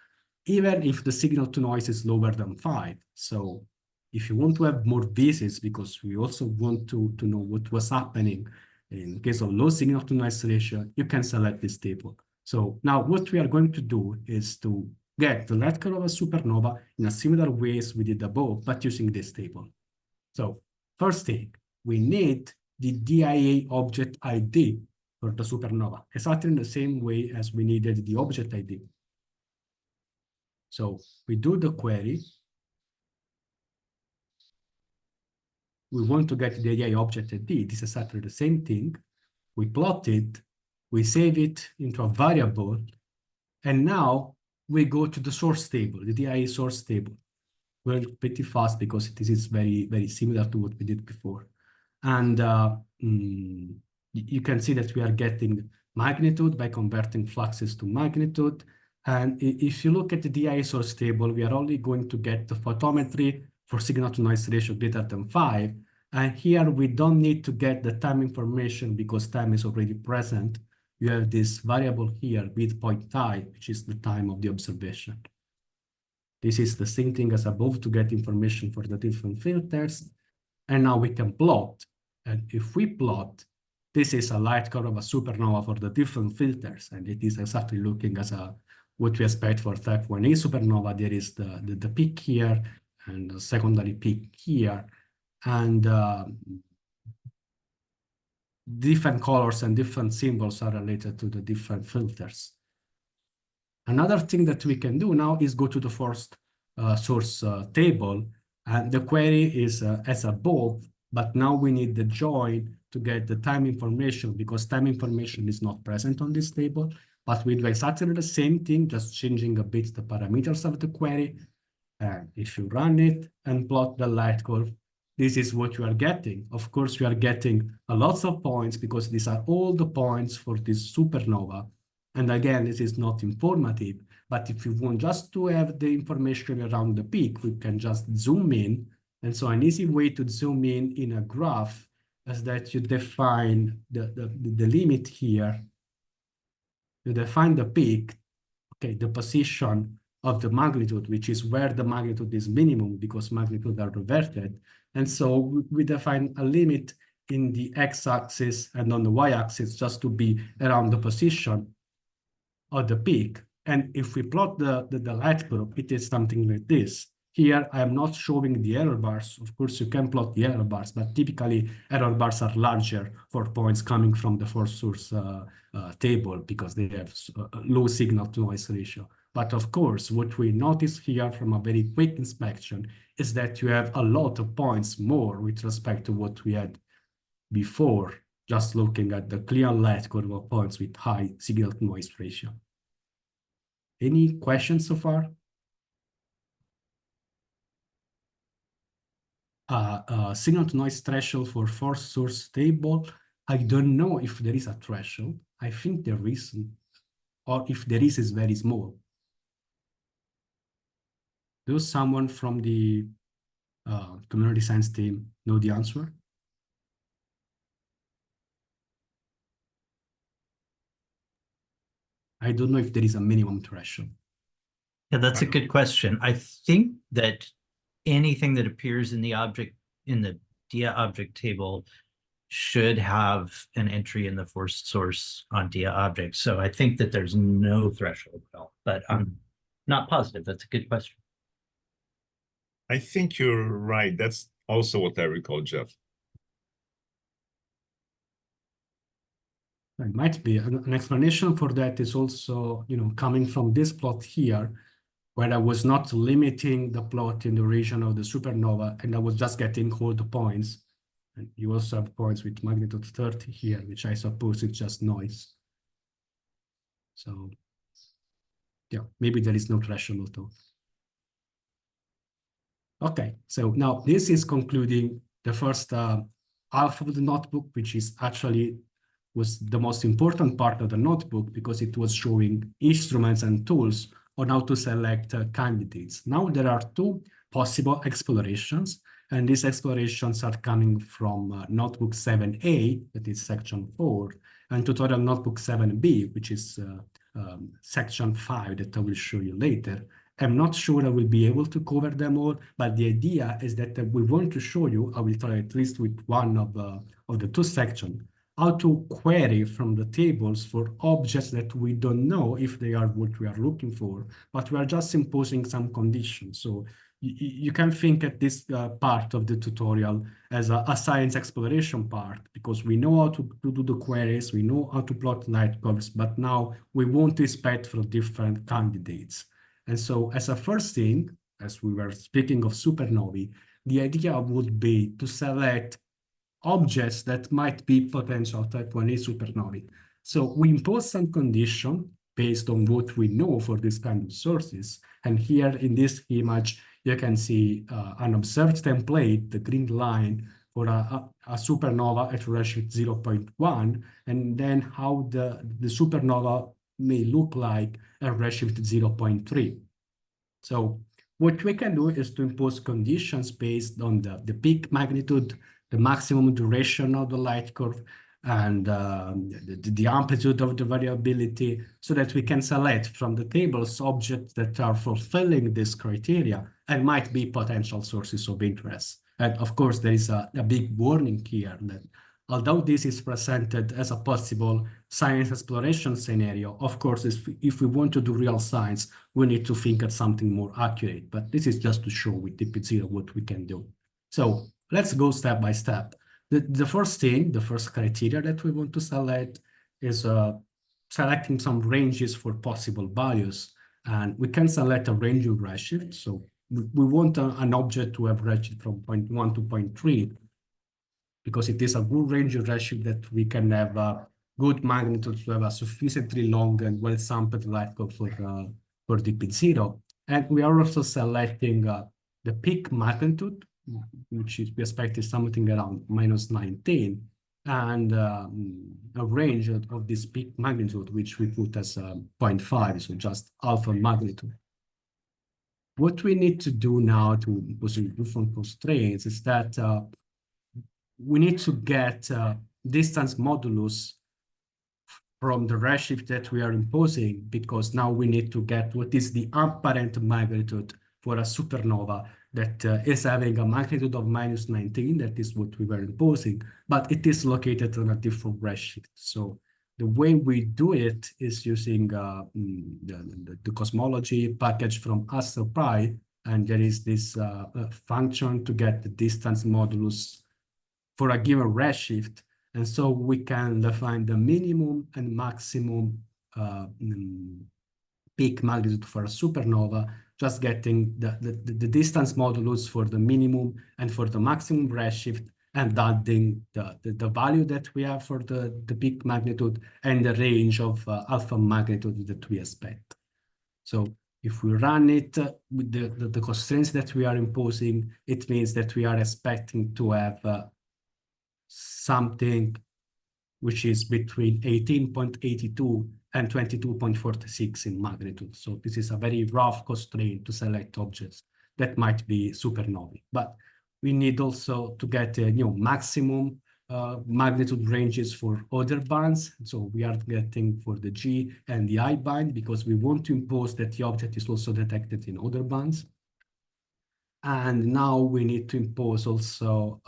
even if the signal to noise is lower than 5. So if you want to have more visits, because we also want to know what was happening in case of low signal to noise ratio, you can select this table. So now what we are going to do is to get the light curve of a supernova in a similar way as we did above, but using this table. So first thing, we need the DIA object ID for the supernova, exactly in the same way as we needed the object ID. So we do the query. We want to get the DIA object ID. This is exactly the same thing. We plot it, we save it into a variable, and now we go to the source table, the DIA source table. We're pretty fast because this is very, very similar to what we did before. And you can see that we are getting magnitude by converting fluxes to magnitude. And if you look at the DIA source table, we are only going to get the photometry for signal to noise ratio greater than 5. And here we don't need to get the time information because time is already present. You have this variable here, with point time, which is the time of the observation. This is the same thing as above to get information for the different filters. And now we can plot. And if we plot, this is a light curve of a supernova for the different filters. And it is exactly looking as what we expect for type 1a supernova. There is the peak here and the secondary peak here. And different colors and different symbols are related to the different filters. Another thing that we can do now is go to the first source table, and the query is as above, but now we need the join to get the time information because time information is not present on this table, but we do exactly the same thing, just changing a bit the parameters of the query. And if you run it and plot the light curve, this is what you are getting. Of course, you are getting a lots of points because these are all the points for this supernova. And again, this is not informative, but if you want just to have the information around the peak, we can just zoom in. And so an easy way to zoom in a graph is that you define the limit here. You define the peak, okay, the position of the magnitude, which is where the magnitude is minimum because magnitudes are reverted. And so we define a limit in the x-axis and on the y-axis just to be around the position of the peak. And if we plot the light curve, it is something like this. Here, I am not showing the error bars. Of course, you can plot the error bars, but typically error bars are larger for points coming from the force source table because they have a low signal to noise ratio. But of course, what we notice here from a very quick inspection is that you have a lot of points more with respect to what we had before, just looking at the clear light curve of points with high signal to noise ratio. Any questions so far? Signal to noise threshold for force source table. I don't know if there is a threshold. I think there isn't, or if there is very small. Does someone from the community science team know the answer? I don't know if there is a minimum threshold. Yeah, that's a good question. I think that anything that appears in the object, in the dia object table, should have an entry in the force source on dia object. So I think that there's no threshold at all, but I'm not positive. That's a good question. I think you're right. That's also what I recall, Jeff. It might be an explanation for that is also, coming from this plot here, where I was not limiting the plot in the region of the supernova, and I was just getting all the points. And you also have points with magnitude 30 here, which I suppose is just noise. So, yeah, maybe there is no threshold though. Okay, so now this is concluding the first half of the notebook, which is actually was the most important part of the notebook because it was showing instruments and tools on how to select candidates. Now there are two possible explorations, and these explorations are coming from notebook 7A, that is section 4, and tutorial notebook 7B, which is section 5 that I will show you later. I'm not sure I will be able to cover them all, but the idea is that we want to show you, I will try at least with one of the two sections, how to query from the tables for objects that we don't know if they are what we are looking for, but we are just imposing some conditions. So you can think at this part of the tutorial as a science exploration part, because we know how to do the queries, we know how to plot light curves, but now we want to inspect for different candidates. And so as a first thing, as we were speaking of supernovae, the idea would be to select objects that might be potential type 1a supernovae. So we impose some condition based on what we know for this kind of sources. And here in this image, you can see an observed template, the green line, for a supernova at redshift 0.1, and then how the supernova may look like at redshift 0.3. So what we can do is to impose conditions based on the peak magnitude, the maximum duration of the light curve, and the amplitude of the variability, so that we can select from the tables objects that are fulfilling this criteria and might be potential sources of interest. And of course, there is a big warning here that although this is presented as a possible science exploration scenario, of course, if we want to do real science, we need to think of something more accurate. But this is just to show with DP0 what we can do. So let's go step by step. The first thing, the first criteria that we want to select is selecting some ranges for possible values. And we can select a range of redshift. So we want an object to have redshift from 0.1 to 0.3, because it is a good range of redshift that we can have a good magnitude to have a sufficiently long and well-sampled light curve for DP0. And we are also selecting the peak magnitude, which is we expect is something around -19, and a range of this peak magnitude, which we put as 0.5, so just alpha magnitude. What we need to do now to impose different constraints is that we need to get distance modulus from the redshift that we are imposing, because now we need to get what is the apparent magnitude for a supernova that is having a magnitude of -19. That is what we were imposing, but it is located on a different redshift. So the way we do it is using the cosmology package from AstroPy, and there is this function to get the distance modulus for a given redshift. And so we can define the minimum and maximum peak magnitude for a supernova, just getting the distance modulus for the minimum and for the maximum redshift, and adding the value that we have for the peak magnitude and the range of alpha magnitude that we expect. So if we run it with the constraints that we are imposing, it means that we are expecting to have something which is between 18.82 and 22.46 in magnitude. So this is a very rough constraint to select objects that might be supernovae. But we need also to get maximum magnitude ranges for other bands. So we are getting for the G and the I band, because we want to impose that the object is also detected in other bands. And now we need to impose also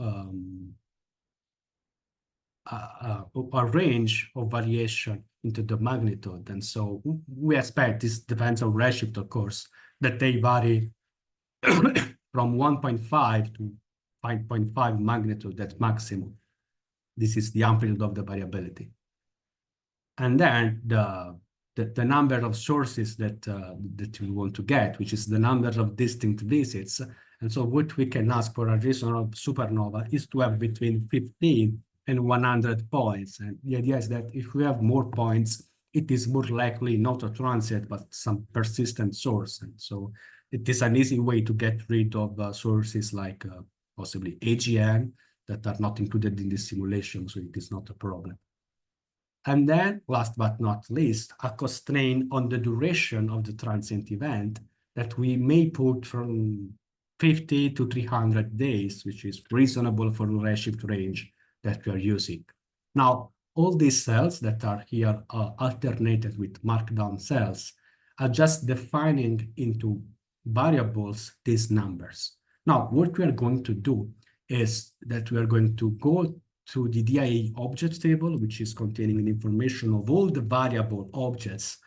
a range of variation into the magnitude. And so we expect, this depends on redshift, of course, that they vary from 1.5 to 5.5 magnitude at maximum. This is the amplitude of the variability. And then the number of sources that we want to get, which is the number of distinct visits. And so what we can ask for a reasonable supernova is to have between 15 and 100 points. And the idea is that if we have more points, it is more likely not a transient, but some persistent source. And so it is an easy way to get rid of sources like possibly AGN that are not included in this simulation, so it is not a problem. And then, last but not least, a constraint on the duration of the transient event that we may put from 50 to 300 days, which is reasonable for the redshift range that we are using. Now, all these cells that are here alternated with markdown cells are just defining into variables these numbers. Now, what we are going to do is that we are going to go to the DIA object table, which is containing the information of all the variable objects,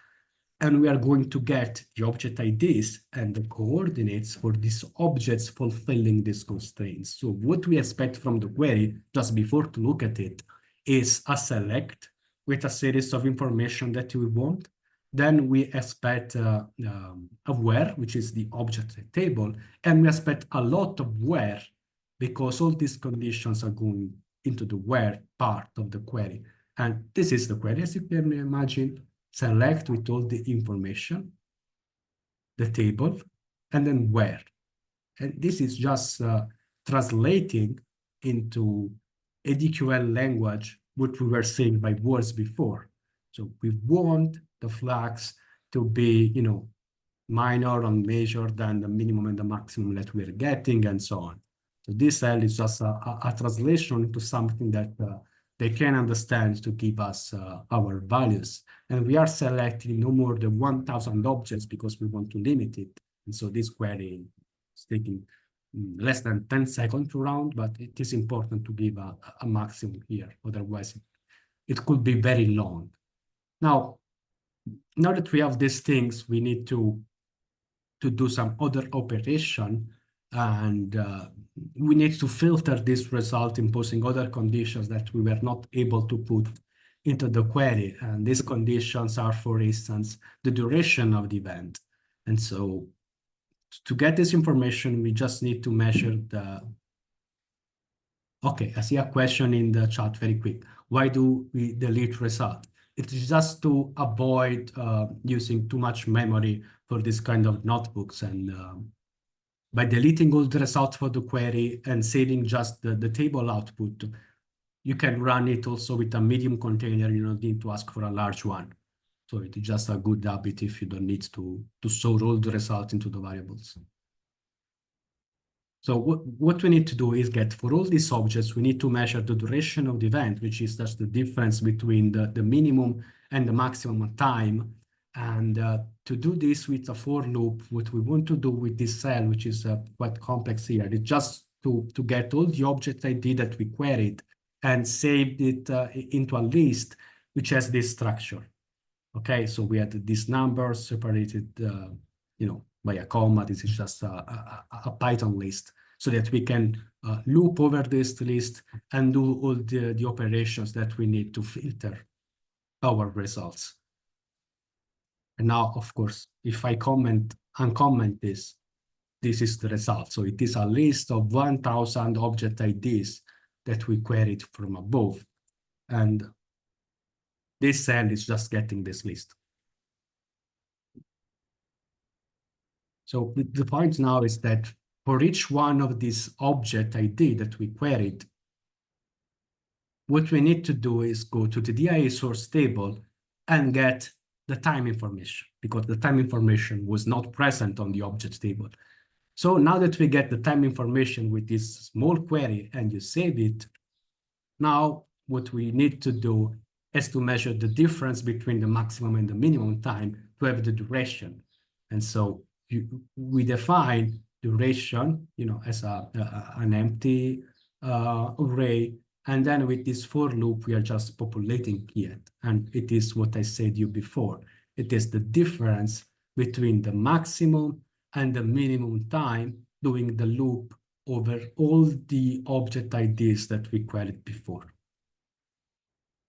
and we are going to get the object IDs and the coordinates for these objects fulfilling these constraints. So what we expect from the query, just before to look at it, is a select with a series of information that we want. Then we expect a where, which is the object table, and we expect a lot of where, because all these conditions are going into the where part of the query. And this is the query, as you can imagine, select with all the information, the table, and then where. And this is just translating into ADQL language what we were saying by words before. So we want the flags to be, minor or major than the minimum and the maximum that we're getting, and so on. So this cell is just a translation into something that they can understand to give us our values. And we are selecting no more than 1,000 objects because we want to limit it. And so this query is taking less than 10 seconds to round, but it is important to give a maximum here. Otherwise, it could be very long. Now that we have these things, we need to do some other operation, and we need to filter this result imposing other conditions that we were not able to put into the query. And these conditions are, for instance, the duration of the event. And so to get this information, we just need to measure the... Okay, I see a question in the chat very quick. Why do we delete result? It is just to avoid using too much memory for this kind of notebooks. And by deleting all the results for the query and saving just the table output, you can run it also with a medium container. You don't need to ask for a large one. So it is just a good habit if you don't need to store all the results into the variables. So what we need to do is get, for all these objects, we need to measure the duration of the event, which is just the difference between the minimum and the maximum time. And to do this with a for loop, what we want to do with this cell, which is quite complex here, is just to get all the object ID that we queried and saved it into a list, which has this structure. Okay, so we had these numbers separated, by a comma. This is just a Python list, so that we can loop over this list and do all the operations that we need to filter our results. And now, of course, if I uncomment this is the result. So it is a list of 1,000 object IDs that we queried from above. And this cell is just getting this list. So the point now is that for each one of these object ID that we queried, what we need to do is go to the DIA source table and get the time information, because the time information was not present on the object table. So now that we get the time information with this small query and you save it, now what we need to do is to measure the difference between the maximum and the minimum time to have the duration. And so we define duration, as an empty array. And then with this for loop, we are just populating it. And it is what I said to you before. It is the difference between the maximum and the minimum time doing the loop over all the object IDs that we queried before.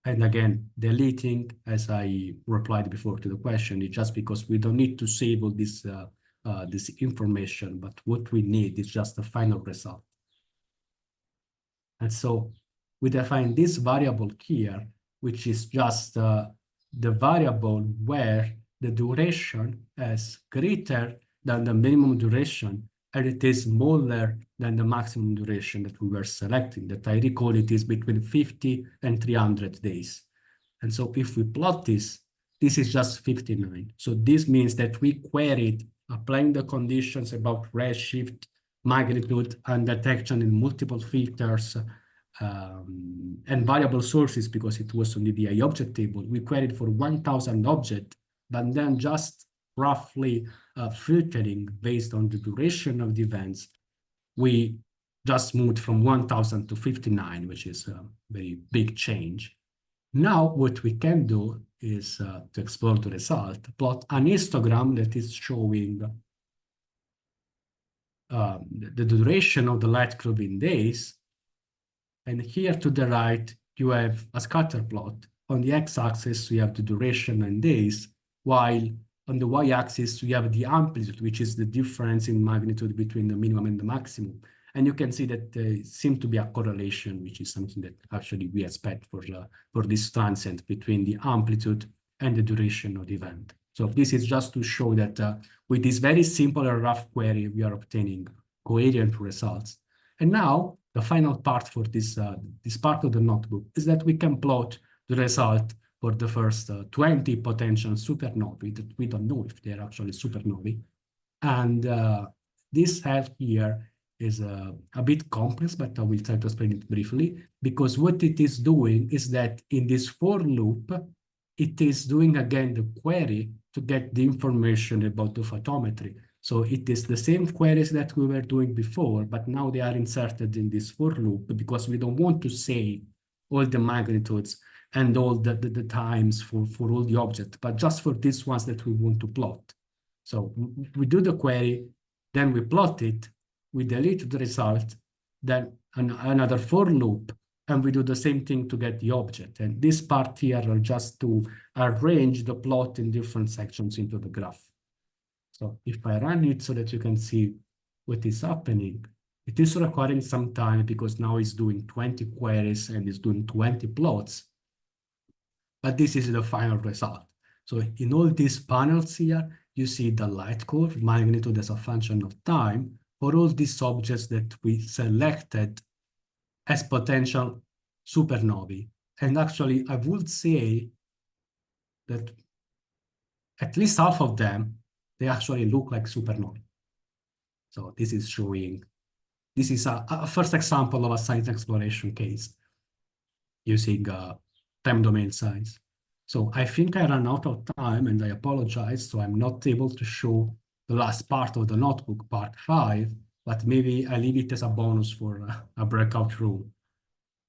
And again, deleting, as I replied before to the question, is just because we don't need to save all this information, but what we need is just the final result. And so we define this variable here, which is just the variable where the duration is greater than the minimum duration, and it is smaller than the maximum duration that we were selecting, that I recall it is between 50 and 300 days. And so if we plot this, this is just 59. So this means that we queried applying the conditions about redshift, magnitude, and detection in multiple filters, and variable sources, because it was on the DI object table. We queried for 1,000 objects, but then just roughly filtering based on the duration of the events, we just moved from 1,000 to 59, which is a very big change. Now, what we can do is to explore the result, plot an histogram that is showing the duration of the light curve in days. And here to the right, you have a scatter plot. On the x-axis, we have the duration in days, while on the y-axis, we have the amplitude, which is the difference in magnitude between the minimum and the maximum. And you can see that there seems to be a correlation, which is something that actually we expect for this transient between the amplitude and the duration of the event. So this is just to show that with this very simple and rough query, we are obtaining coherent results. And now the final part for this part of the notebook is that we can plot the result for the first 20 potential supernovae that we don't know if they're actually supernovae. And this help here is a bit complex, but I will try to explain it briefly, because what it is doing is that in this for loop, it is doing again the query to get the information about the photometry. So it is the same queries that we were doing before, but now they are inserted in this for loop because we don't want to save all the magnitudes and all the times for all the objects, but just for these ones that we want to plot. So we do the query, then we plot it, we delete the result, then another for loop, and we do the same thing to get the object. And this part here are just to arrange the plot in different sections into the graph. So if I run it so that you can see what is happening, it is requiring some time because now it's doing 20 queries and it's doing 20 plots. But this is the final result. So in all these panels here, you see the light curve, magnitude as a function of time, for all these objects that we selected as potential supernovae. And actually, I would say that at least half of them, they actually look like supernovae. So this is showing, this is a first example of a science exploration case using time domain size. So I think I ran out of time and I apologize. So I'm not able to show the last part of the notebook, part 5, but maybe I leave it as a bonus for a breakout room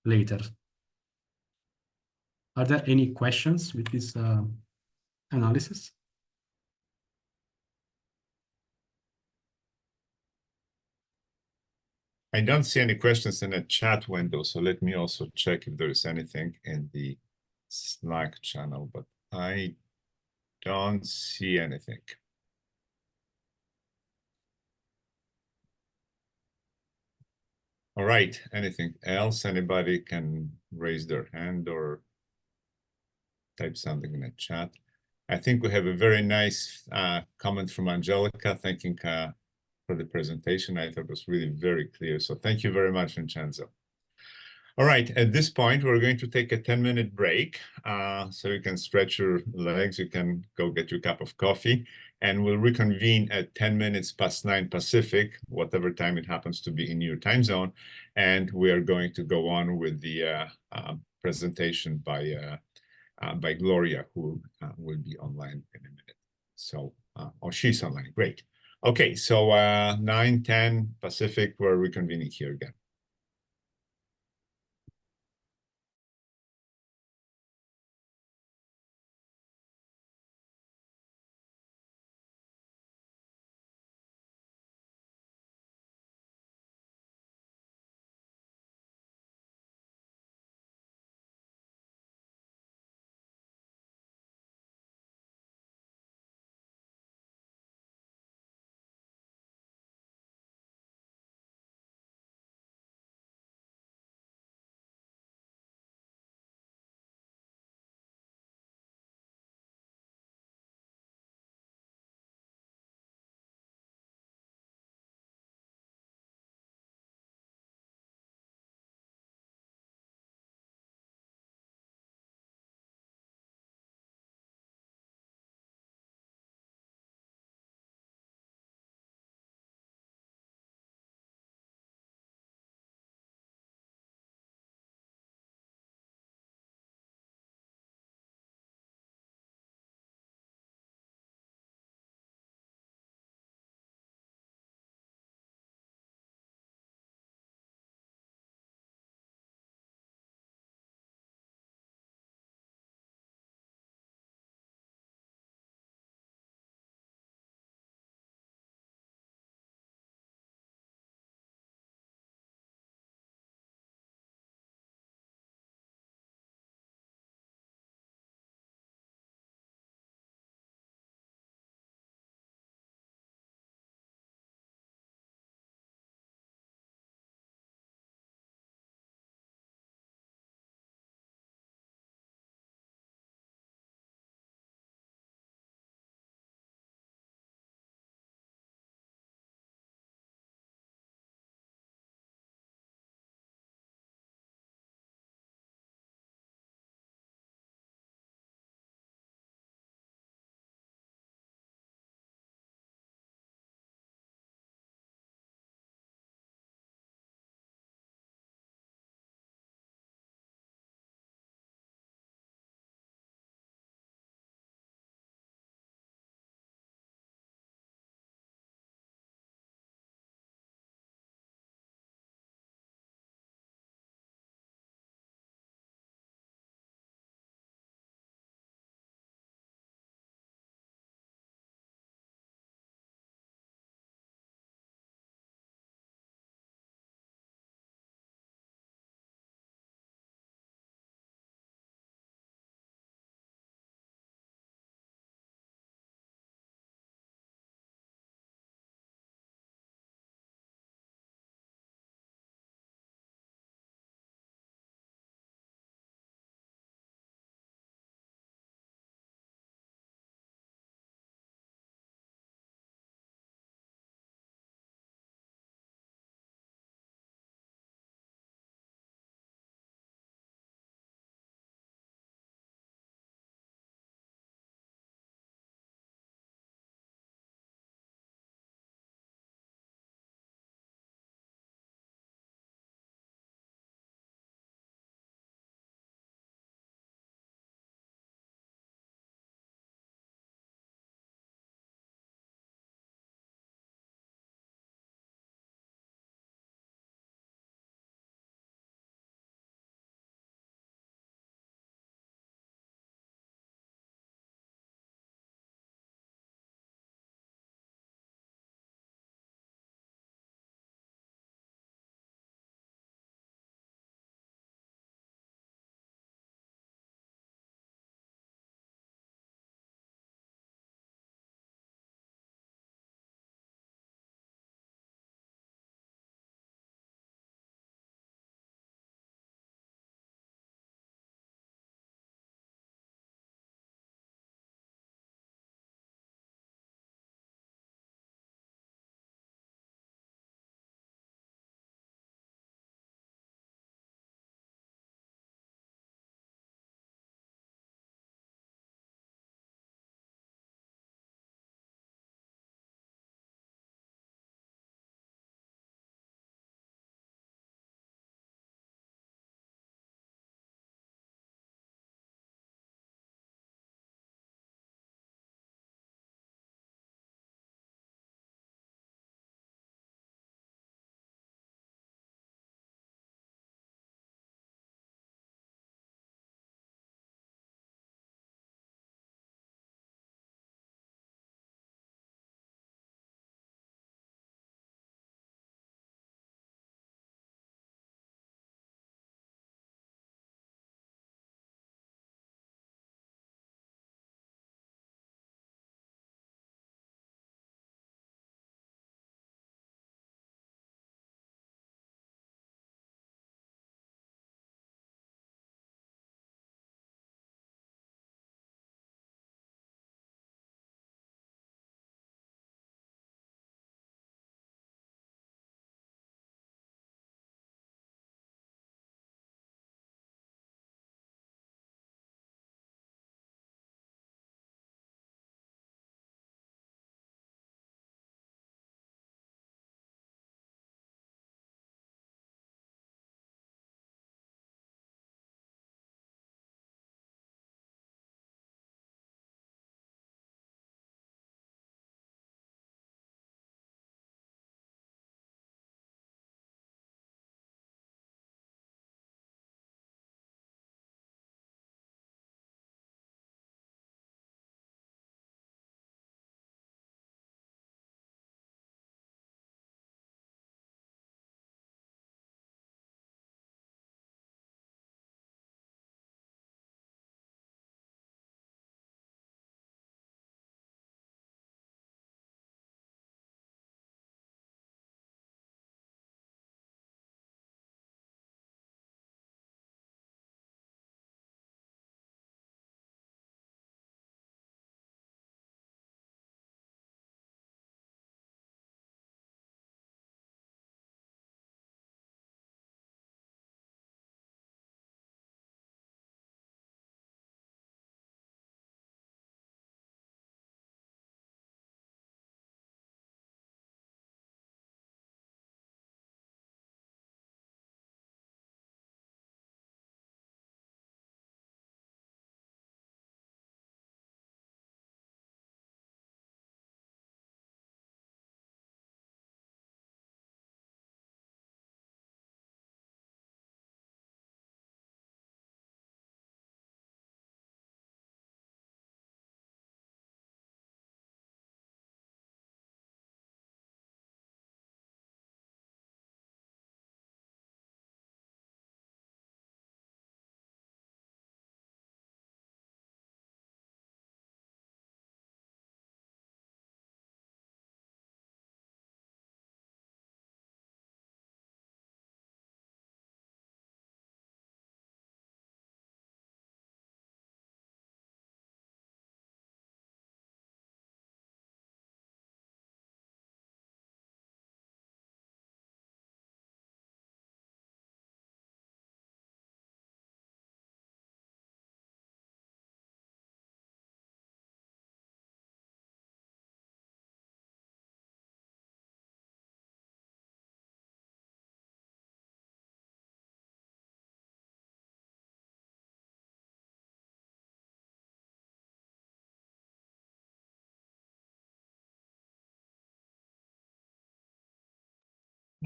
later. Are there any questions with this analysis? I don't see any questions in the chat window, so let me also check if there is anything in the Slack channel, but I don't see anything. All right, anything else? Anybody can raise their hand or type something in the chat. I think we have a very nice comment from Angelica, thanking for the presentation. I thought it was really very clear. So thank you very much, Vincenzo. All right, at this point, we're going to take a 10-minute break. So you can stretch your legs, you can go get your cup of coffee, and we'll reconvene at 10 minutes past 9 Pacific, whatever time it happens to be in your time zone. And we are going to go on with the presentation by Gloria, who will be online in a minute. So, oh, she's online, great. Okay, so 9:10 Pacific, we're reconvening here again.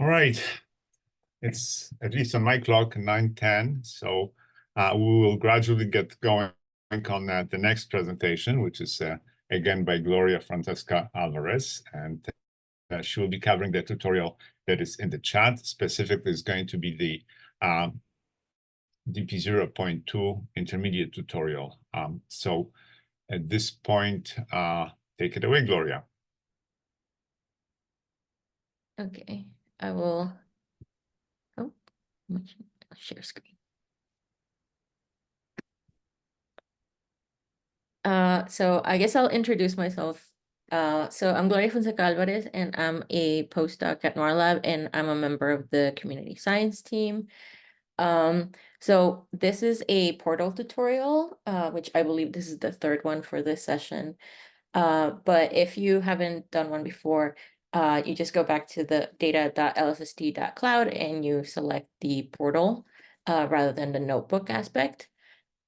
All right. It's at least on my clock, 9:10. So we will gradually get going on the next presentation, which is again by Gloria Francesca Alvarez. And she will be covering the tutorial that is in the chat. Specifically, is going to be the DP 0.2 intermediate tutorial. So at this point, take it away, Gloria. Okay, I will. Oh, share screen. So I guess I'll introduce myself. So I'm Gloria Fonseca Alvarez, and I'm a postdoc at NORLab, and I'm a member of the community science team. So this is a portal tutorial, which I believe this is the third one for this session. But if you haven't done one before, you just go back to the data.lsst.cloud and you select the portal rather than the notebook aspect.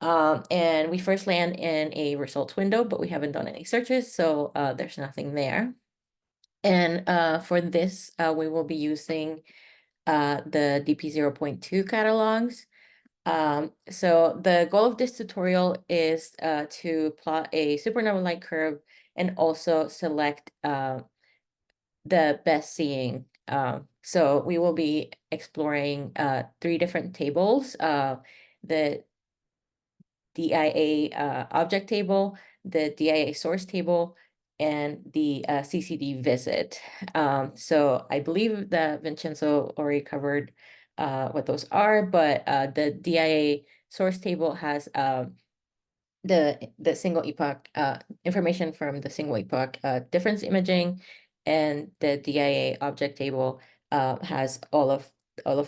And we first land in a results window, but we haven't done any searches, so there's nothing there. And for this, we will be using the DP 0.2 catalogs. So the goal of this tutorial is to plot a supernova light curve and also select the best seeing. So we will be exploring 3 different tables, the DIA object table, the DIA source table, and the CCD visit. So I believe that Vincenzo already covered what those are, but the DIA source table has the single epoch information from the single epoch difference imaging, and the DIA object table has all of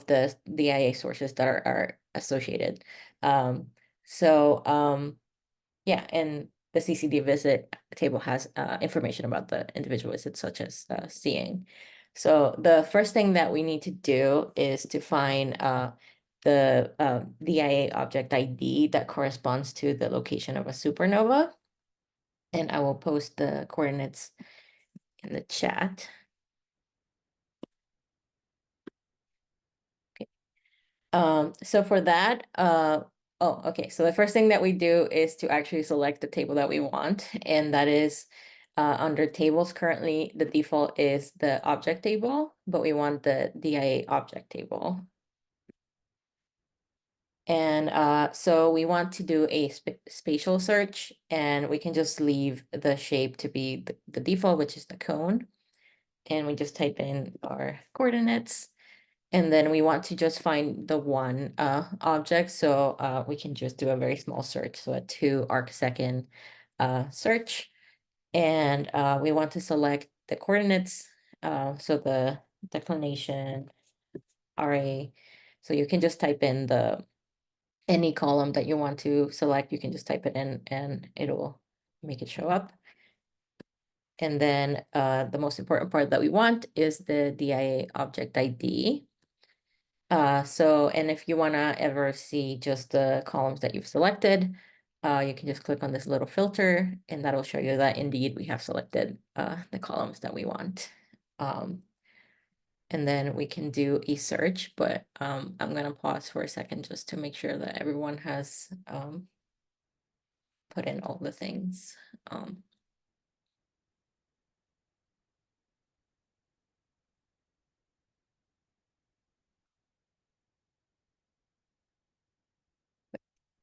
the DIA sources that are associated. Yeah, and the CCD visit table has information about the individual visits, such as seeing. So the first thing that we need to do is to find the DIA object ID that corresponds to the location of a supernova. And I will post the coordinates in the chat. Okay. So for that, okay. So the first thing that we do is to actually select the table that we want, and that is under tables. Currently, the default is the object table, but we want the DIA object table. And so we want to do a spatial search, and we can just leave the shape to be the default, which is the cone. And we just type in our coordinates. And then we want to just find the one object. So we can just do a very small search. So a 2 arcsecond search. And we want to select the coordinates. So the declination, RA. So you can just type in any column that you want to select. You can just type it in and it'll make it show up. And then the most important part that we want is the DIA object ID. And if you want to ever see just the columns that you've selected, you can just click on this little filter, and that'll show you that indeed we have selected the columns that we want. And then we can do a search, but I'm going to pause for a second just to make sure that everyone has put in all the things.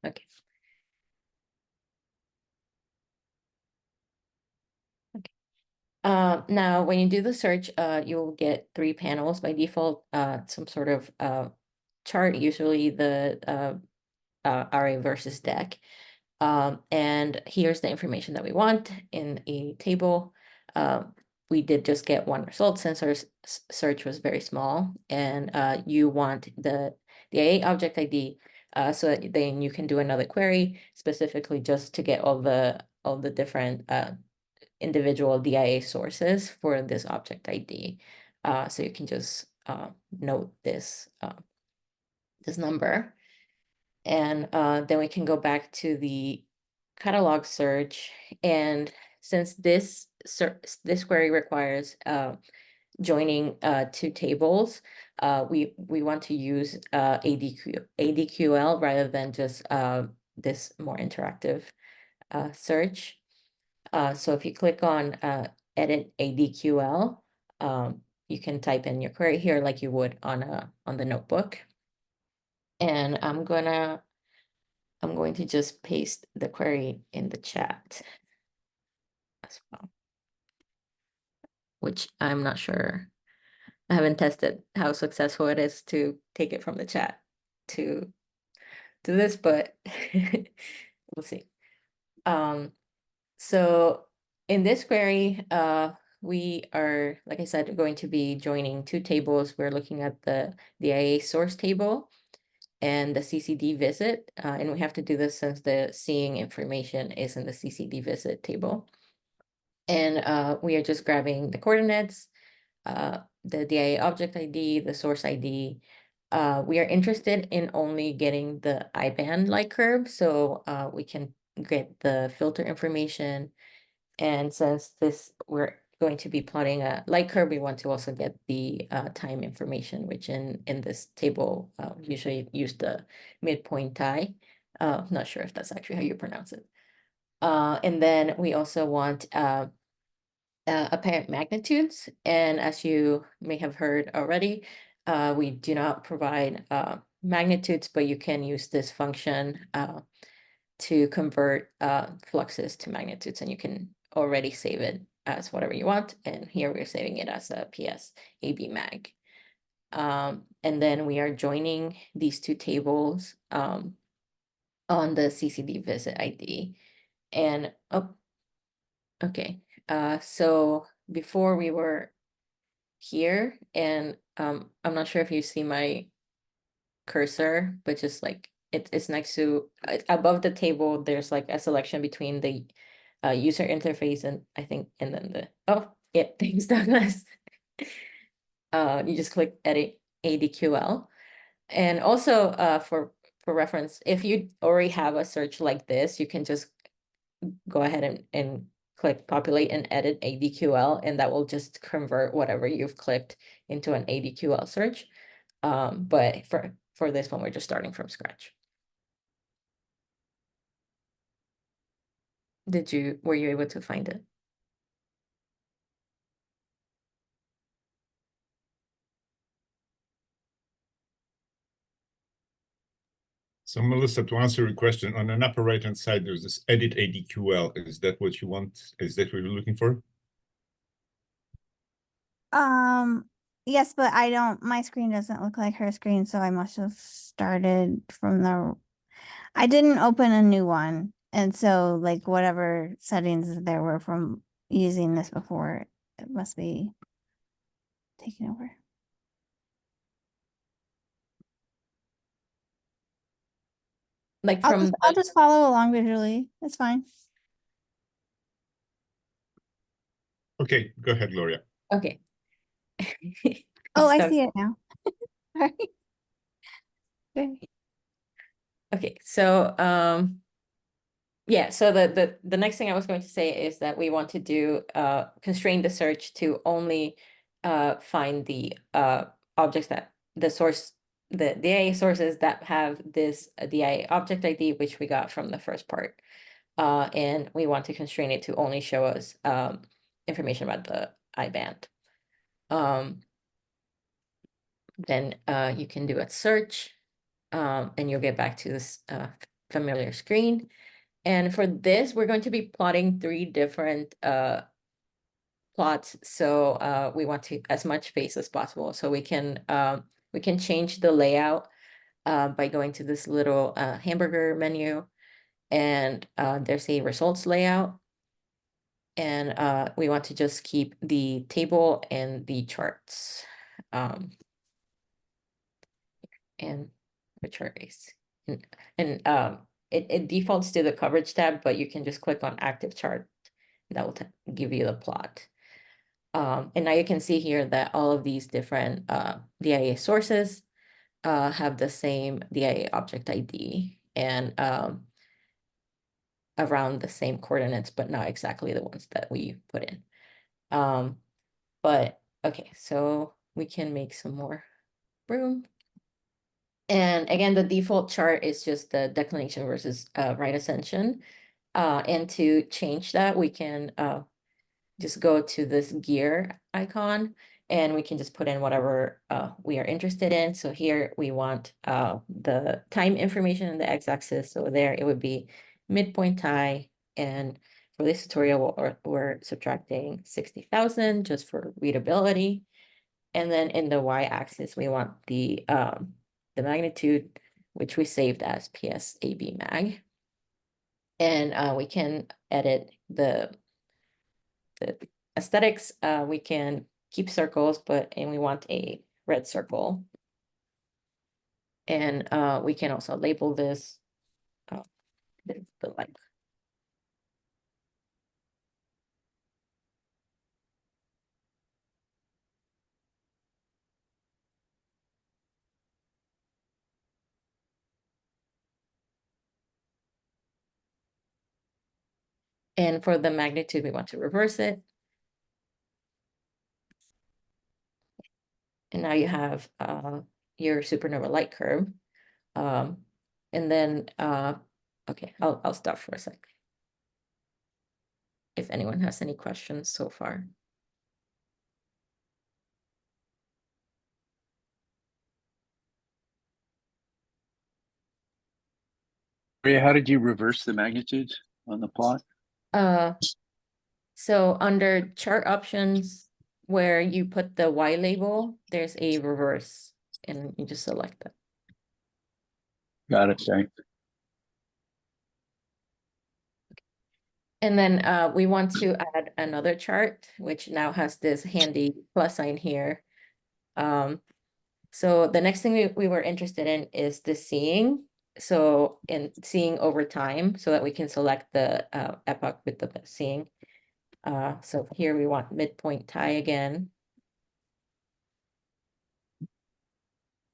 Okay. Now, when you do the search, you'll get 3 panels by default, some sort of chart, usually the RA versus deck. And here's the information that we want in a table. We did just get 1 result since our search was very small, and you want the DIA object ID, so that then you can do another query specifically just to get all the different individual DIA sources for this object ID. So you can just note this this number, and then we can go back to the catalog search. And since this query requires joining two tables, we want to use ADQL rather than just this more interactive search. So if you click on edit ADQL, you can type in your query here like you would on the notebook. And I'm going to just paste the query in the chat as well, which I'm not sure. I haven't tested how successful it is to take it from the chat to this, but we'll see. So in this query, we are, like I said, going to be joining two tables. We're looking at the DIA source table and the CCD visit, and we have to do this since the seeing information is in the CCD visit table. And we are just grabbing the coordinates, the DIA object ID, the source ID. We are interested in only getting the IBAN light curve, so we can get the filter information. And since we're going to be plotting a light curve, we want to also get the time information, which in this table usually use the midpoint tie. Not sure if that's actually how you pronounce it. And then we also want apparent magnitudes. And as you may have heard already, we do not provide magnitudes, but you can use this function to convert fluxes to magnitudes, and you can already save it as whatever you want. And here we're saving it as a PS AB mag. And then we are joining these two tables on the CCD visit ID. And okay. So before we were here, and I'm not sure if you see my cursor, but just like it's next to above the table, there's like a selection between the user interface and I think, and then thanks, Douglas. You just click edit ADQL. And also for reference, if you already have a search like this, you can just go ahead and click populate and edit ADQL, and that will just convert whatever you've clicked into an ADQL search. But for this one, we're just starting from scratch. Were you able to find it? So Melissa, to answer your question, on an upper right-hand side, there's this edit ADQL. Is that what you want? Is that what you're looking for? Yes, but my screen doesn't look like her screen, so I must have started from I didn't open a new one. And so like whatever settings there were from using this before, it must be taken over. Like I'll just follow along visually. It's fine. Okay, go ahead, Gloria. Okay. Oh, I see it now. Sorry. Okay, so yeah, so the next thing I was going to say is that we want to do constrain the search to only find the objects that the DIA sources that have this DIA object ID, which we got from the first part. And we want to constrain it to only show us information about the IBAN. Then you can do a search, and you'll get back to this familiar screen. And for this, we're going to be plotting 3 different plots. So we want to as much space as possible. So we can change the layout by going to this little hamburger menu, and there's a results layout. And we want to just keep the table and the charts. And the chart is, and it defaults to the coverage tab, but you can just click on active chart. That will give you the plot. And now you can see here that all of these different DIA sources have the same DIA object ID and around the same coordinates, but not exactly the ones that we put in. But Okay, so we can make some more room. And again, the default chart is just the declination versus right ascension. And to change that, we can just go to this gear icon and we can just put in whatever we are interested in. So here we want the time information in the x-axis. So there it would be midpoint tie. And for this tutorial, we're subtracting 60,000 just for readability. And then in the y-axis, we want the magnitude, which we saved as PSAB mag. And we can edit the aesthetics. We can keep circles, and we want a red circle. And we can also label this the like. And for the magnitude, we want to reverse it. And now you have your supernova light curve. And then, okay, I'll stop for a sec. If anyone has any questions so far. Maria, how did you reverse the magnitudes on the plot? So under chart options, where you put the Y label, there's a reverse, and you just select that. Got it, thanks. And then we want to add another chart, which now has this handy plus sign here. So the next thing we were interested in is the seeing. So in seeing over time, so that we can select the epoch with the seeing. So here we want midpoint tie again.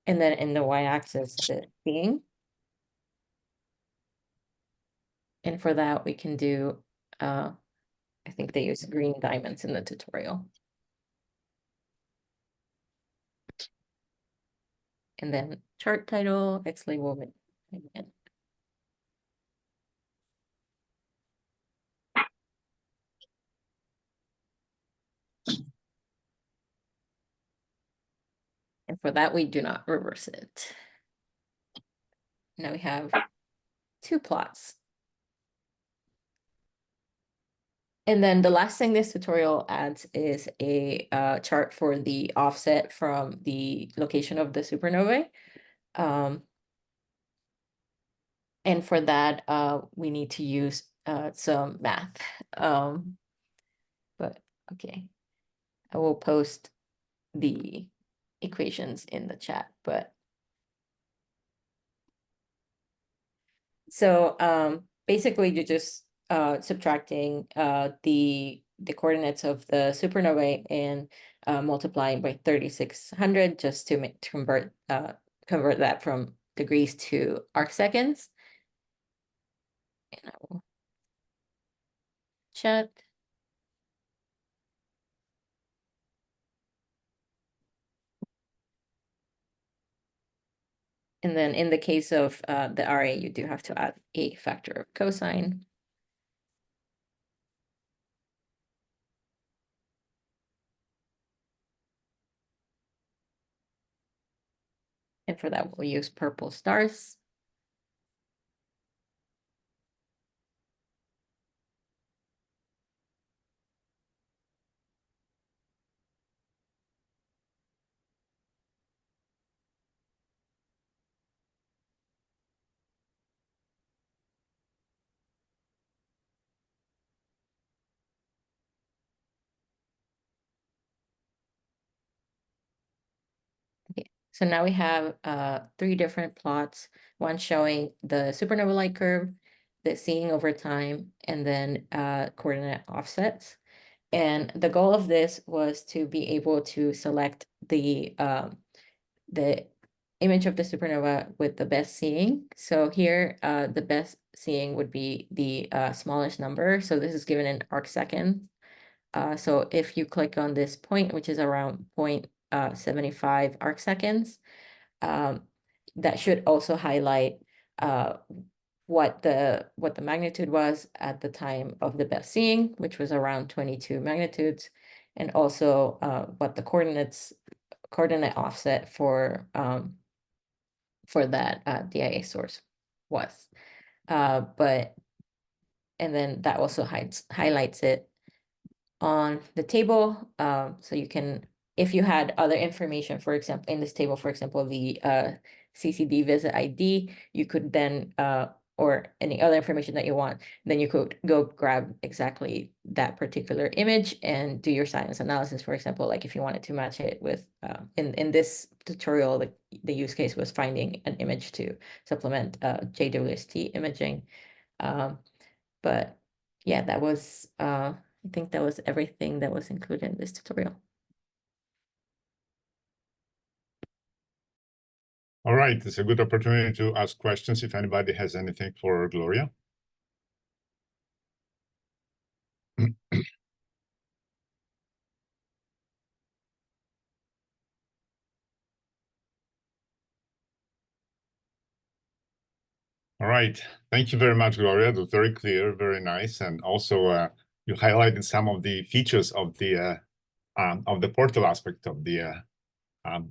And then in the y-axis, the seeing. And for that, we can do, I think they use green diamonds in the tutorial. And then chart title, X label, and for that, we do not reverse it. Now we have two plots. And then the last thing this tutorial adds is a chart for the offset from the location of the supernovae. And for that, we need to use some math. But okay, I will post the equations in the chat. But so basically, you're just subtracting the coordinates of the supernovae and multiplying by 3600 just to convert that from degrees to arcseconds. And I will chat. And then in the case of the RA, you do have to add a factor of cosine. And for that, we'll use purple stars. So now we have 3 different plots, one showing the supernova light curve, the seeing over time, and then coordinate offsets. And the goal of this was to be able to select the image of the supernova with the best seeing. So here, the best seeing would be the smallest number. So this is given in arcseconds. So if you click on this point, which is around 0.75 arc seconds, that should also highlight what the magnitude was at the time of the best seeing, which was around 22 magnitudes, and also what the coordinate offset for that DIA source was. And then that also highlights it on the table. So you can, if you had other information, for example, in this table, for example, the CCD visit ID, you could then, or any other information that you want, then you could go grab exactly that particular image and do your science analysis. For example, like if you wanted to match it with, in this tutorial, the use case was finding an image to supplement JWST imaging. But yeah, that was, I think that was everything that was included in this tutorial. All right, it's a good opportunity to ask questions if anybody has anything for Gloria. All right, thank you very much, Gloria. It was very clear, very nice, and also you highlighted some of the features of the portal aspect of the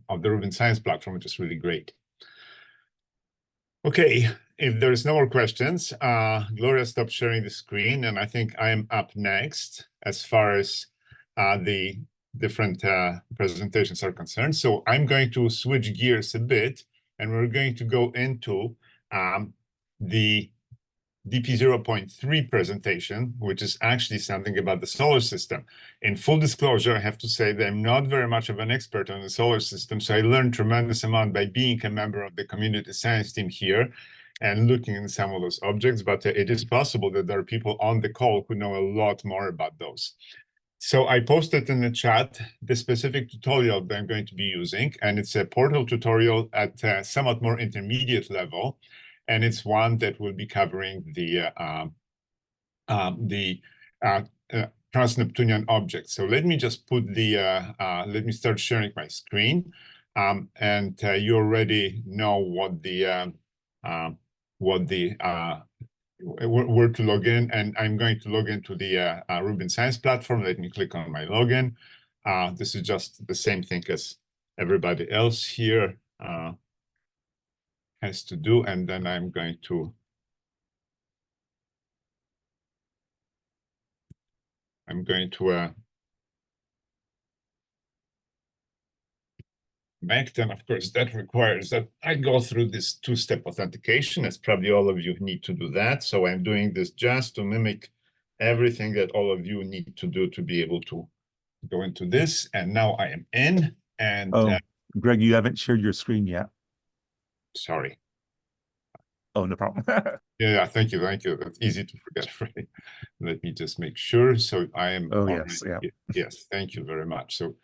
Rubin Science platform, which is really great. Okay, if there's no more questions, Gloria stopped sharing the screen, and I think I am up next as far as the different presentations are concerned. So I'm going to switch gears a bit, and we're going to go into the DP 0.3 presentation, which is actually something about the solar system. In full disclosure, I have to say that I'm not very much of an expert on the solar system, so I learned tremendous amount by being a member of the community science team here and looking in some of those objects, but it is possible that there are people on the call who know a lot more about those. So I posted in the chat the specific tutorial that I'm going to be using, and it's a portal tutorial at a somewhat more intermediate level. And it's one that will be covering the trans-Neptunian objects. So let me just put let me start sharing my screen. And you already know where to log in, and I'm going to log into the Rubin Science platform. Let me click on my login. This is just the same thing as everybody else here has to do, and then I'm going to connect, and of course that requires that I go through this two-step authentication, as probably all of you need to do that. So I'm doing this just to mimic everything that all of you need to do to be able to go into this. And now I am in, and Greg, you haven't shared your screen yet. Sorry. Oh, no problem. Yeah, thank you. That's easy to forget, right? Let me just make sure. So I am. Oh, yes. Yeah. Yes, thank you very much. So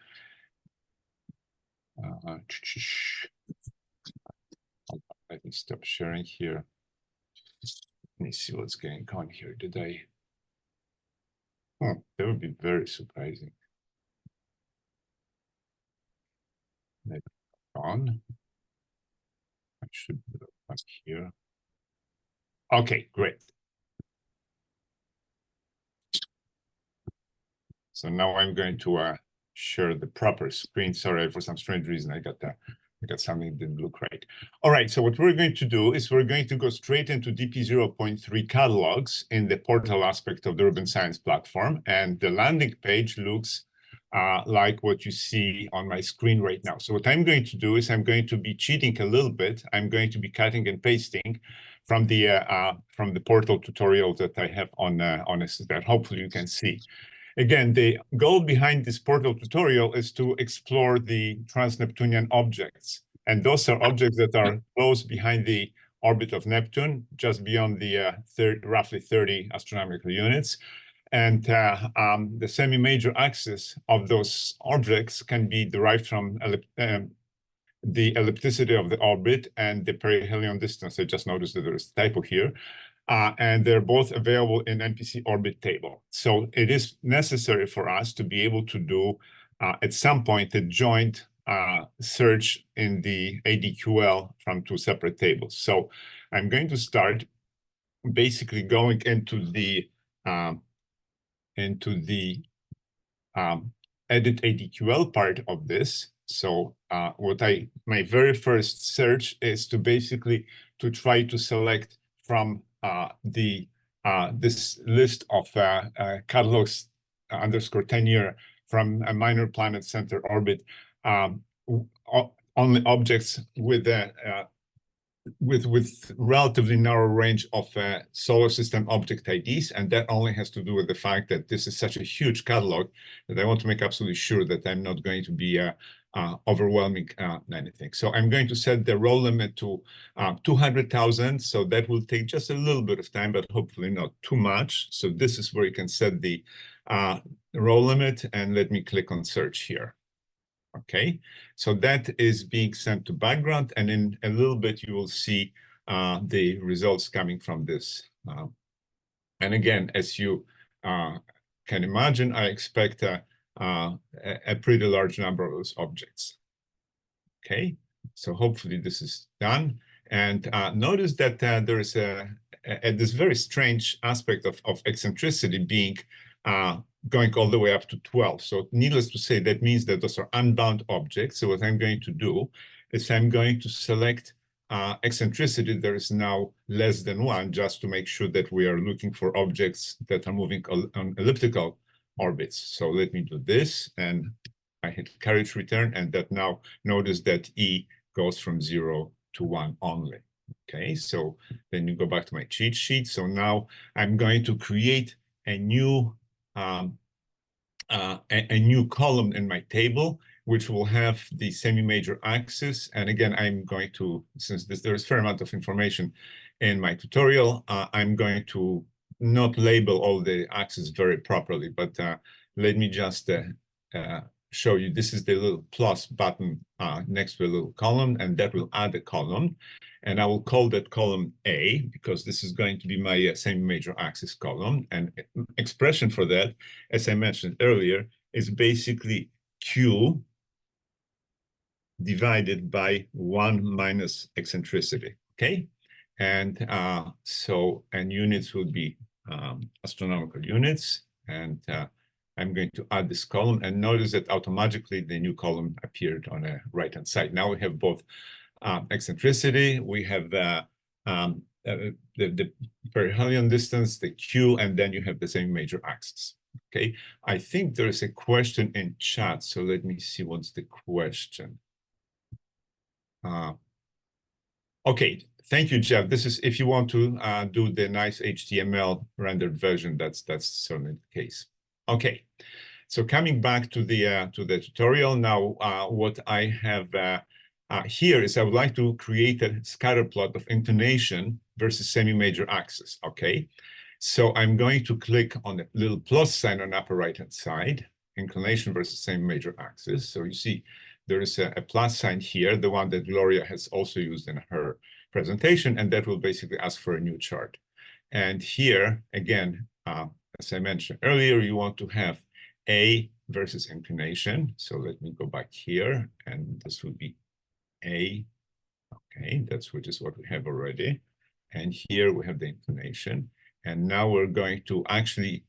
let me stop sharing here. Let me see what's going on here. Did I? Oh, that would be very surprising. Maybe on. I should put it here. Okay, great. So now I'm going to share the proper screen. Sorry, for some strange reason, I got something that didn't look right. All right, so what we're going to do is we're going to go straight into DP 0.3 catalogs in the portal aspect of the Rubin Science platform. And the landing page looks like what you see on my screen right now. So what I'm going to do is I'm going to be cheating a little bit. I'm going to be cutting and pasting from the portal tutorial that I have on that hopefully you can see. Again, the goal behind this portal tutorial is to explore the trans-Neptunian objects. And those are objects that are close behind the orbit of Neptune, just beyond the roughly 30 astronomical units. And the semi-major axis of those objects can be derived from the ellipticity of the orbit and the perihelion distance. I just noticed that there is a typo here. and they're both available in NPC orbit table. So it is necessary for us to be able to do at some point a joint search in the ADQL from two separate tables. So I'm going to start basically going into the edit ADQL part of this. So my very first search is to basically to try to select from this list of catalogs _ 10-year from a minor planet center orbit, only objects with relatively narrow range of solar system object IDs, and that only has to do with the fact that this is such a huge catalog that I want to make absolutely sure that I'm not going to be overwhelming anything. So I'm going to set the row limit to 200,000. So that will take just a little bit of time, but hopefully not too much. So this is where you can set the row limit, and let me click on search here. Okay, so that is being sent to background, and in a little bit you will see the results coming from this. And again, as you can imagine, I expect a pretty large number of those objects. Okay, so hopefully this is done. And notice that there is this very strange aspect of eccentricity being going all the way up to 12. So needless to say, that means that those are unbound objects. So what I'm going to do is I'm going to select eccentricity. There is now less than 1, just to make sure that we are looking for objects that are moving on elliptical orbits. So let me do this, and I hit carriage return, and that now notice that E goes from 0 to 1 only. Okay, so then you go back to my cheat sheet. So now I'm going to create a new column in my table, which will have the semi-major axis. And again, I'm going to, since there's a fair amount of information in my tutorial, I'm going to not label all the axes very properly, but let me just show you. This is the little plus button next to a little column, and that will add a column. And I will call that column A, because this is going to be my semi-major axis column. And expression for that, as I mentioned earlier, is basically Q divided by 1 minus eccentricity, okay? And and units will be astronomical units. And I'm going to add this column, and notice that automatically the new column appeared on the right-hand side. Now we have both eccentricity, we have the perihelion distance, the Q, and then you have the same major axis. Okay, I think there is a question in chat, so let me see what's the question. Okay, thank you, Jeff. This is if you want to do the nice HTML rendered version, that's certainly the case. Okay, so coming back to the tutorial now, what I have here is I would like to create a scatter plot of inclination versus semi-major axis, okay? So I'm going to click on the little plus sign on the upper right-hand side, inclination versus semi-major axis. So you see there is a plus sign here, the one that Gloria has also used in her presentation, and that will basically ask for a new chart. And here, again, as I mentioned earlier, you want to have A versus inclination. So let me go back here, and this would be A. Okay, which is what we have already. And here we have the inclination. And now we're going to actually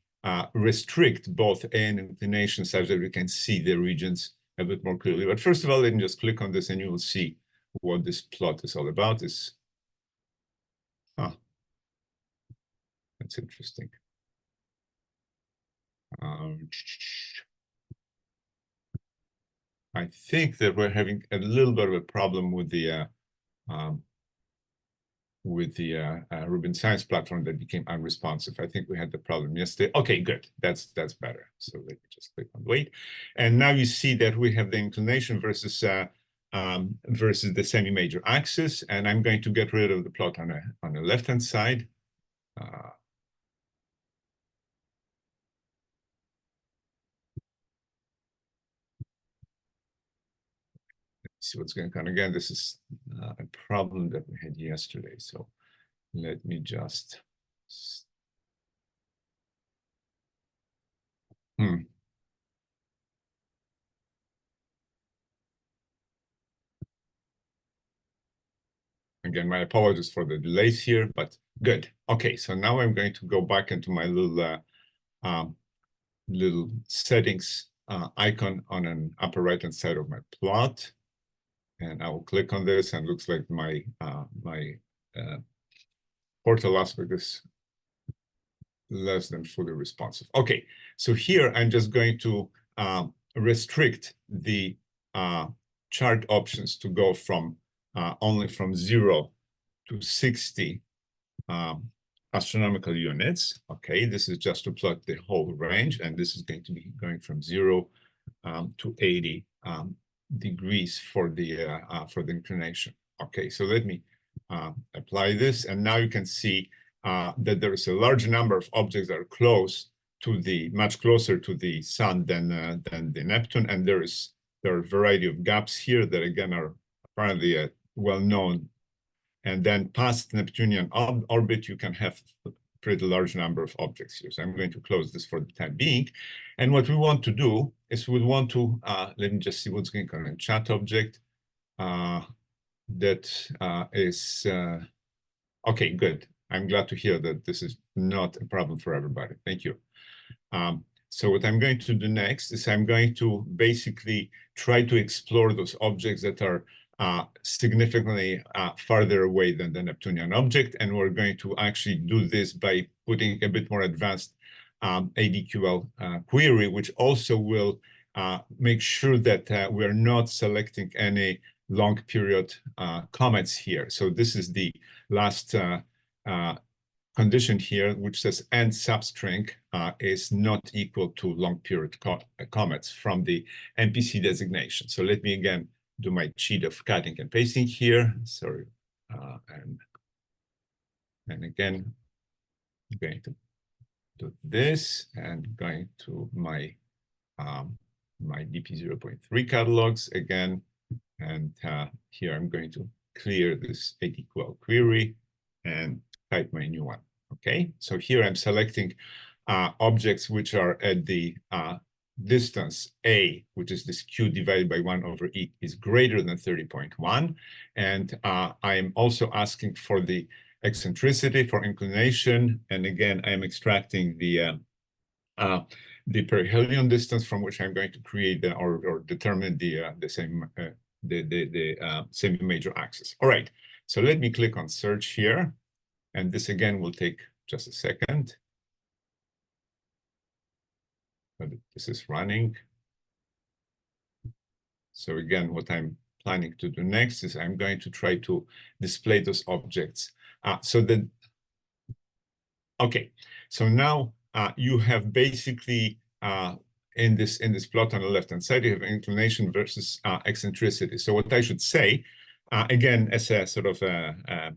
restrict both A and inclination such that we can see the regions a bit more clearly. But first of all, let me just click on this, and you will see what this plot is all about. That's interesting. I think that we're having a little bit of a problem with the Rubin Science platform that became unresponsive. I think we had the problem yesterday. Okay, good. That's better. So let me just click on wait. And now you see that we have the inclination versus the semi-major axis. And I'm going to get rid of the plot on the left-hand side. See what's going on. Again, this is a problem that we had yesterday. So let me just Hmm. Again, my apologies for the delays here, but good. Okay, so now I'm going to go back into my little settings icon on an upper right-hand side of my plot. And I will click on this, and it looks like my portal aspect is less than fully responsive. Okay, so here I'm just going to restrict the chart options to go from only from 0 to 60 astronomical units. Okay, this is just to plot the whole range, and this is going to be going from 0 to 80 degrees for the inclination. Okay, so let me apply this, and now you can see that there is a large number of objects that are much closer to the sun than the Neptune, and there are a variety of gaps here that again are apparently well known. And then past Neptunian orbit, you can have a pretty large number of objects here. So I'm going to close this for the time being. And what we want to do is we want to, let me just see what's going on in chat object. Okay, good. I'm glad to hear that this is not a problem for everybody. Thank you. So what I'm going to do next is I'm going to basically try to explore those objects that are significantly farther away than the Neptunian object. And we're going to actually do this by putting a bit more advanced ADQL query, which also will make sure that we're not selecting any long period comets here. So this is the last condition here, which says end substring is not equal to long period comets from the MPC designation. So let me again do my cheat of cutting and pasting here. Sorry, and again, I'm going to do this and going to my my DP 0.3 catalogs again, and here I'm going to clear this ADQL query and type my new one. Okay, so here I'm selecting objects which are at the distance A, which is this Q divided by 1 over E, is greater than 30.1. And I am also asking for the eccentricity for inclination. And again, I'm extracting the perihelion distance from which I'm going to create or determine the semi-major axis. All right, so let me click on search here. And this again will take just a second. But this is running. So again, what I'm planning to do next is I'm going to try to display those objects. Okay, so now you have basically in this plot on the left-hand side, you have inclination versus eccentricity. So what I should say, again, as a sort of a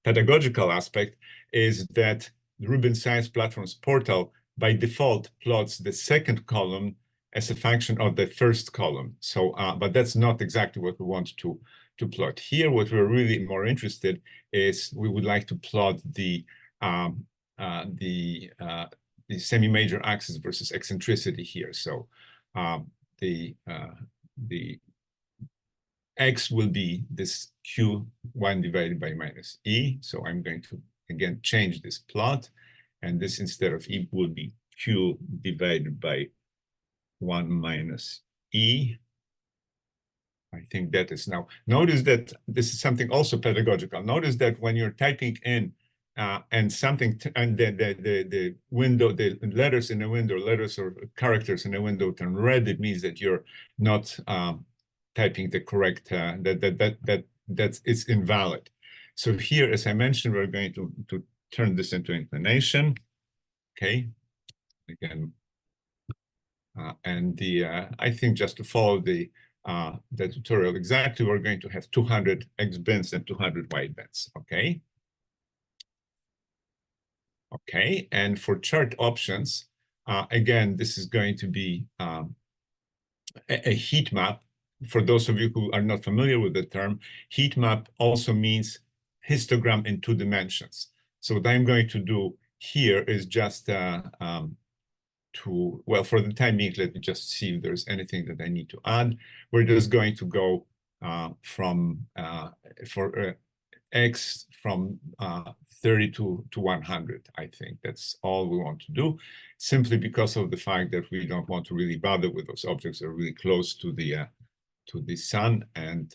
pedagogical aspect, is that the Rubin Science Platform's portal by default plots the second column as a function of the first column. So, but that's not exactly what we want to plot here. What we're really more interested is we would like to plot the semi-major axis versus eccentricity here. So the X will be this Q1 divided by minus E. So I'm going to, again, change this plot. And this, instead of E, will be Q divided by 1 minus E. I think that is now. Notice that this is something also pedagogical. Notice that when you're typing in and something, and the window, the letters in the window, letters or characters in the window turn red, it means that you're not typing the correct, that's it's invalid. So here, as I mentioned, we're going to turn this into inclination. Okay, again, and I think just to follow the tutorial exactly, we're going to have 200 X bins and 200 Y bins. Okay. Okay, and for chart options, again, this is going to be a heat map. For those of you who are not familiar with the term, heat map also means histogram in 2 dimensions. So what I'm going to do here is just well, for the time being, let me just see if there's anything that I need to add. We're just going to go from X from 30 to 100. I think that's all we want to do, simply because of the fact that we don't want to really bother with those objects that are really close to the sun, and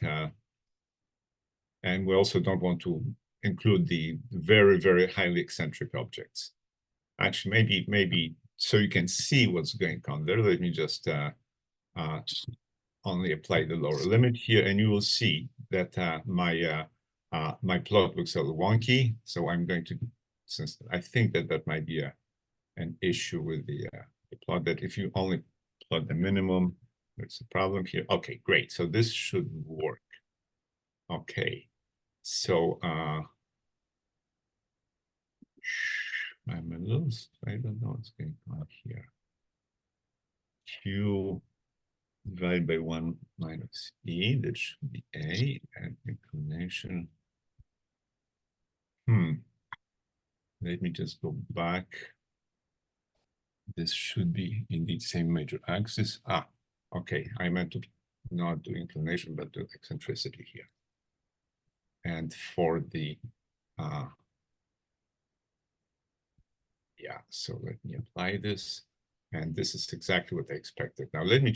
we also don't want to include the very, very highly eccentric objects. Actually, maybe so you can see what's going on there. Let me just only apply the lower limit here, and you will see that my plot looks a little wonky. So I'm going to, since I think that might be an issue with the plot, that if you only plot the minimum, there's a problem here. Okay, great. So this should work. Okay, so I'm a little, I don't know what's going on here. Q divided by 1 minus E, that should be A, and inclination. Let me just go back. This should be indeed same major axis. Okay, I meant to not do inclination, but do eccentricity here. And for the, yeah, so let me apply this. And this is exactly what I expected. Now let me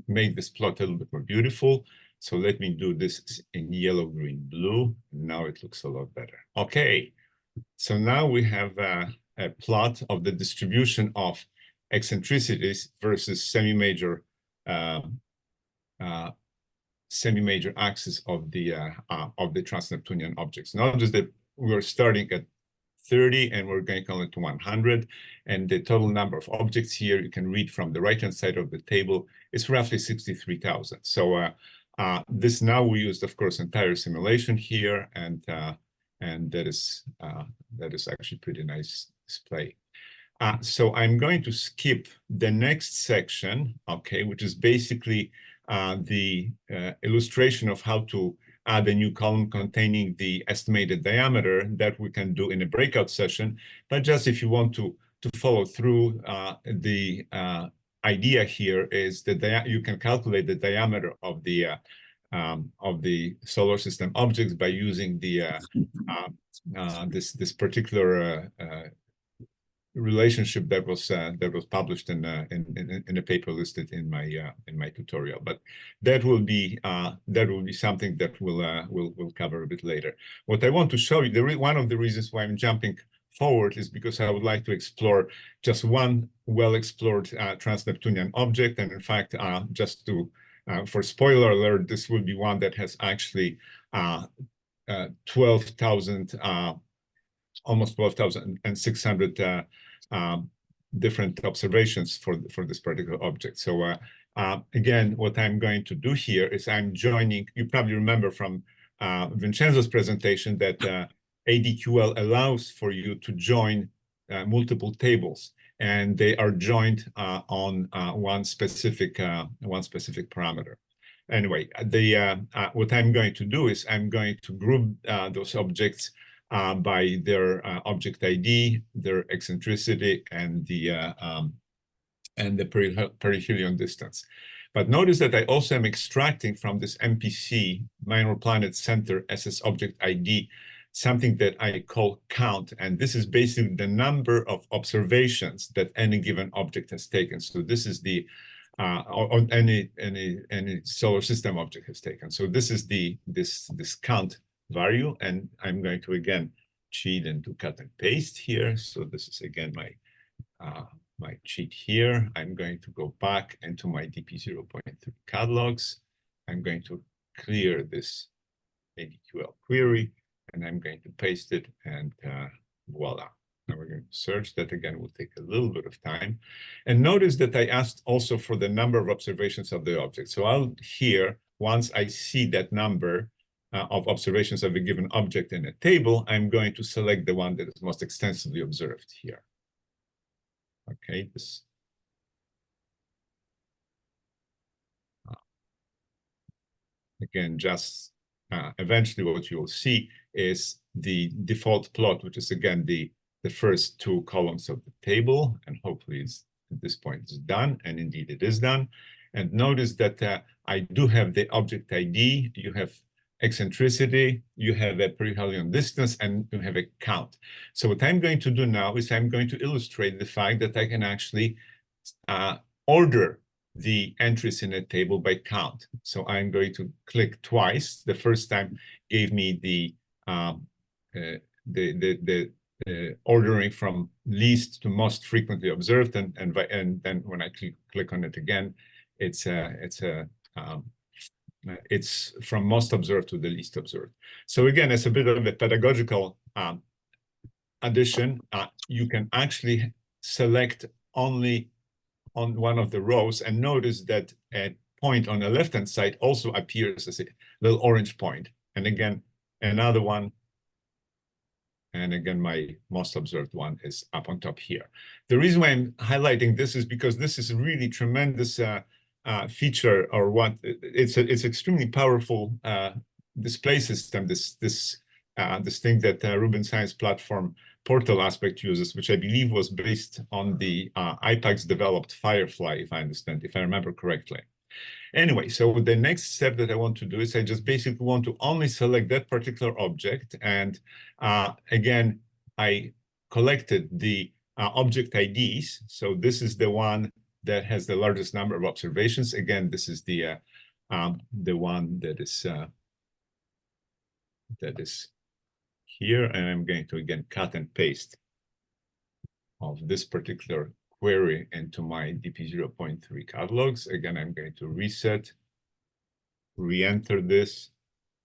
make this plot a little bit more beautiful. So let me do this in yellow, green, blue. Now it looks a lot better. Okay, so now we have a plot of the distribution of eccentricities versus semi-major axis of the trans-Neptunian objects. Notice that we're starting at 30 and we're going only to 100, and the total number of objects here you can read from the right-hand side of the table is roughly 63,000. So this now we used, of course, entire simulation here, and that is actually pretty nice display. So I'm going to skip the next section, okay, which is basically the illustration of how to add a new column containing the estimated diameter that we can do in a breakout session. But just if you want to follow through, the idea here is that you can calculate the diameter of the solar system objects by using the this particular relationship that was published in a paper listed in my tutorial. But that will be something that we'll cover a bit later. What I want to show you, one of the reasons why I'm jumping forward is because I would like to explore just one well-explored trans-Neptunian object, and in fact, just to for spoiler alert, this will be one that has actually 12,000 almost 12,600 different observations for this particular object. So again, what I'm going to do here is I'm joining, you probably remember from Vincenzo's presentation that ADQL allows for you to join multiple tables, and they are joined on one specific parameter. Anyway, what I'm going to do is I'm going to group those objects by their object ID, their eccentricity, and the perihelion distance. But notice that I also am extracting from this MPC, Minor Planet Center SS Object ID, something that I call count, and this is basically the number of observations that any given object has taken. So this is the or any solar system object has taken. So this is this count value, and I'm going to again cheat and do cut and paste here. So this is again my cheat here. I'm going to go back into my DP0.3 catalogs. I'm going to clear this ADQL query, and I'm going to paste it, and voila. Now we're going to search. That again will take a little bit of time. And notice that I asked also for the number of observations of the object. So I'll here, once I see that number of observations of a given object in a table, I'm going to select the one that is most extensively observed here. Okay, this. Again, just eventually what you will see is the default plot, which is again the the first two columns of the table, and hopefully it's, at this point it's done, and indeed it is done. And notice that I do have the object ID, you have eccentricity, you have a perihelion distance, and you have a count. So what I'm going to do now is I'm going to illustrate the fact that I can actually order the entries in a table by count. So I'm going to click twice. The first time gave me the ordering from least to most frequently observed, and then when I click on it again, it's from most observed to the least observed. So again, it's a bit of a pedagogical addition. You can actually select only on one of the rows, and notice that a point on the left-hand side also appears as a little orange point. And again, another one. And again, my most observed one is up on top here. The reason why I'm highlighting this is because this is a really tremendous feature, or what it's extremely powerful display system. This thing that Rubin Science Platform portal aspect uses, which I believe was based on the IPAX developed Firefly, if I remember correctly. Anyway, so the next step that I want to do is I just basically want to only select that particular object. And again, I collected the object IDs. So this is the one that has the largest number of observations. Again, this is the one that is here. And I'm going to again cut and paste of this particular query into my DP 0.3 catalogs. Again, I'm going to reset, re-enter this,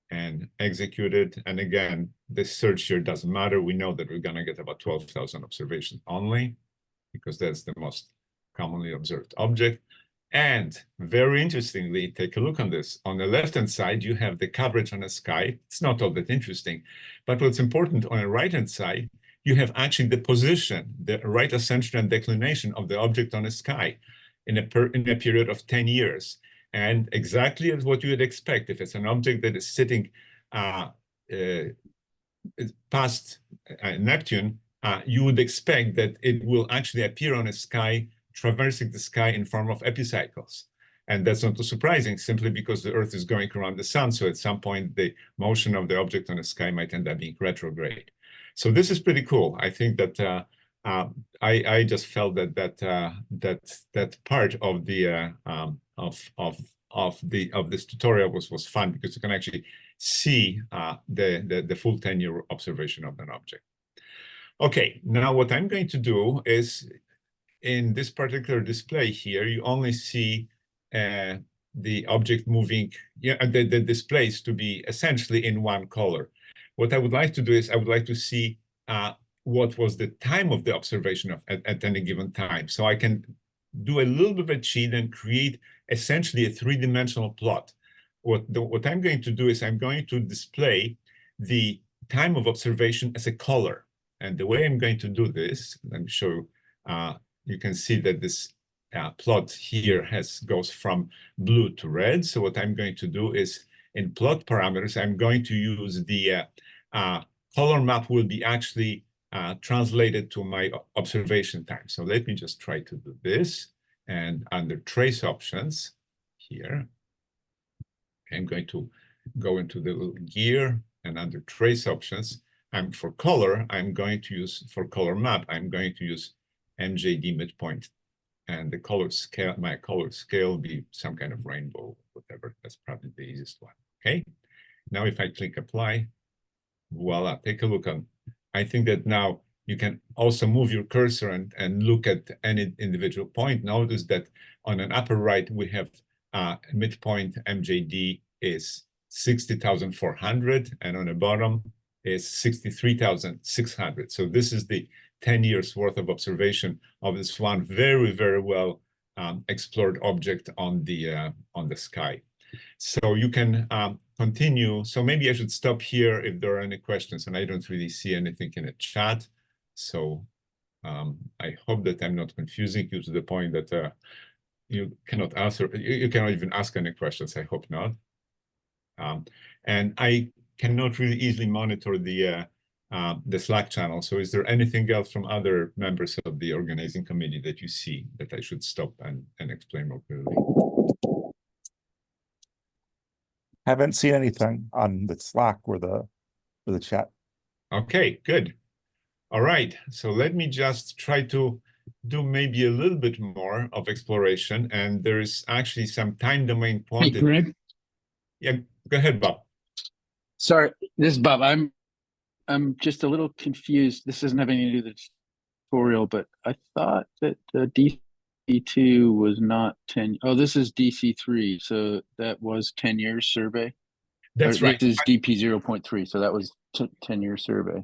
and execute it. And again, this search here doesn't matter. We know that we're going to get about 12,000 observations only, because that's the most commonly observed object. And very interestingly, take a look on this. On the left-hand side, you have the coverage on the sky. It's not all that interesting. But what's important on the right-hand side, you have actually the position, the right ascension and declination of the object on the sky in a period of 10 years. And exactly as what you would expect, if it's an object that is sitting past Neptune, you would expect that it will actually appear on the sky, traversing the sky in form of epicycles. And that's not too surprising, simply because the Earth is going around the sun. So at some point, the motion of the object on the sky might end up being retrograde. So this is pretty cool. I think that I just felt that that part of the of this tutorial was fun, because you can actually see the full 10-year observation of an object. Okay, now what I'm going to do is, in this particular display here, you only see the object moving, the displays to be essentially in one color. What I would like to do is I would like to see what was the time of the observation at any given time. So I can do a little bit of a cheat and create essentially a three-dimensional plot. What I'm going to do is I'm going to display the time of observation as a color. And the way I'm going to do this, let me show you. You can see that this plot here goes from blue to red. So what I'm going to do is, in plot parameters, I'm going to use the color map will be actually translated to my observation time. So let me just try to do this. And under trace options here, I'm going to go into the little gear, and under trace options, for color, I'm going to use, for color map, I'm going to use MJD midpoint. And the color scale, my color scale will be some kind of rainbow, whatever. That's probably the easiest one. Okay. Now, if I click apply, voila, take a look on. I think that now you can also move your cursor and look at any individual point. Notice that on an upper right, we have midpoint MJD is 60,400, and on the bottom is 63,600. So this is the 10 years worth of observation of this one very, very well explored object on the sky. So you can continue. So maybe I should stop here if there are any questions, and I don't really see anything in the chat. So I hope that I'm not confusing you to the point that you cannot answer, you cannot even ask any questions. I hope not. And I cannot really easily monitor the the Slack channel. So is there anything else from other members of the organizing committee that you see that I should stop and explain more clearly? Haven't seen anything on the Slack or the chat. Okay, good. All right, so let me just try to do maybe a little bit more of exploration, and there is actually some time domain Hey, quantity. Greg. Yeah, go ahead, Bob. Sorry, this is Bob. I'm just a little confused. This doesn't have anything to do with the tutorial, but I thought that the DC2 was not 10. Oh, this is DC3, so that was 10 years survey. That's right. This is DP 0.3, so that was 10-year survey.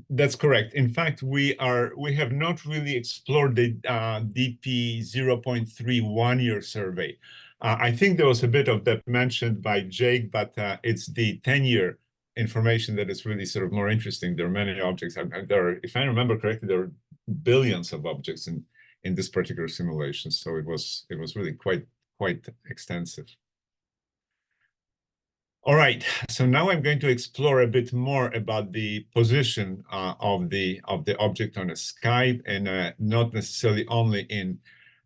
That's correct. In fact, we have not really explored the DP 0.3 1-year survey. I think there was a bit of that mentioned by Jake, but it's the 10-year information that is really sort of more interesting. There are many objects. There are, if I remember correctly, there are billions of objects in this particular simulation. So it was really quite extensive. All right, so now I'm going to explore a bit more about the position of the object on the sky, and not necessarily only in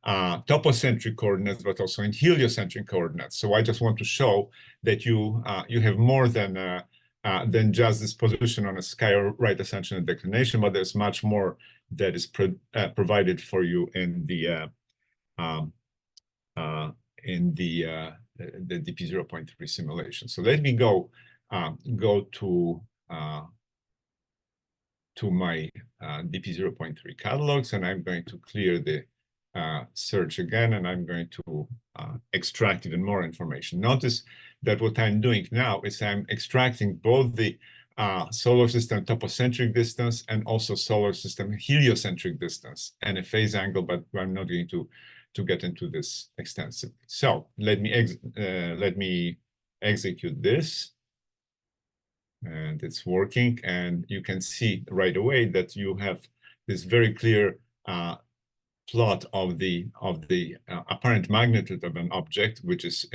topocentric coordinates, but also in heliocentric coordinates. So I just want to show that you have more than just this position on a sky or right ascension and declination, but there's much more that is provided for you in the DP 0.3 simulation. So let me go to my DP 0.3 catalogs, and I'm going to clear the search again, and I'm going to extract even more information. Notice that what I'm doing now is I'm extracting both the solar system topocentric distance and also solar system heliocentric distance and a phase angle, but I'm not going to get into this extensively. So let me execute this, and it's working. And you can see right away that you have this very clear plot of the apparent magnitude of an object, which is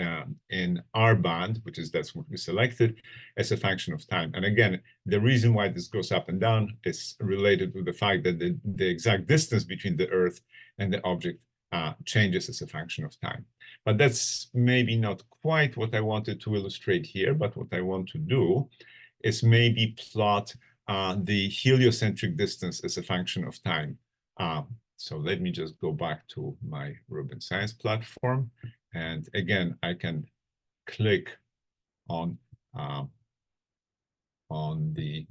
in R band, that's what we selected, as a function of time. And again, the reason why this goes up and down is related to the fact that the exact distance between the Earth and the object changes as a function of time. But that's maybe not quite what I wanted to illustrate here, but what I want to do is maybe plot the heliocentric distance as a function of time. So let me just go back to my Rubin Science platform. And again, I can click on the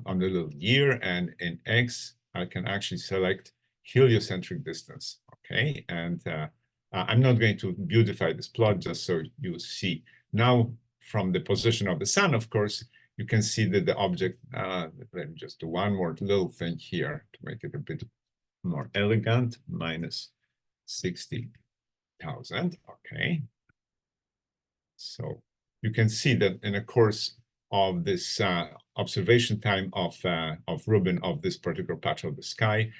little gear, and in X, I can actually select heliocentric distance, okay? And I'm not going to beautify this plot just so you see. Now, from the position of the sun, of course, you can see that the object, let me just do one more little thing here to make it a bit more elegant, minus 60,000, okay? So you can see that in the course of this observation time of Rubin of this particular patch of the sky,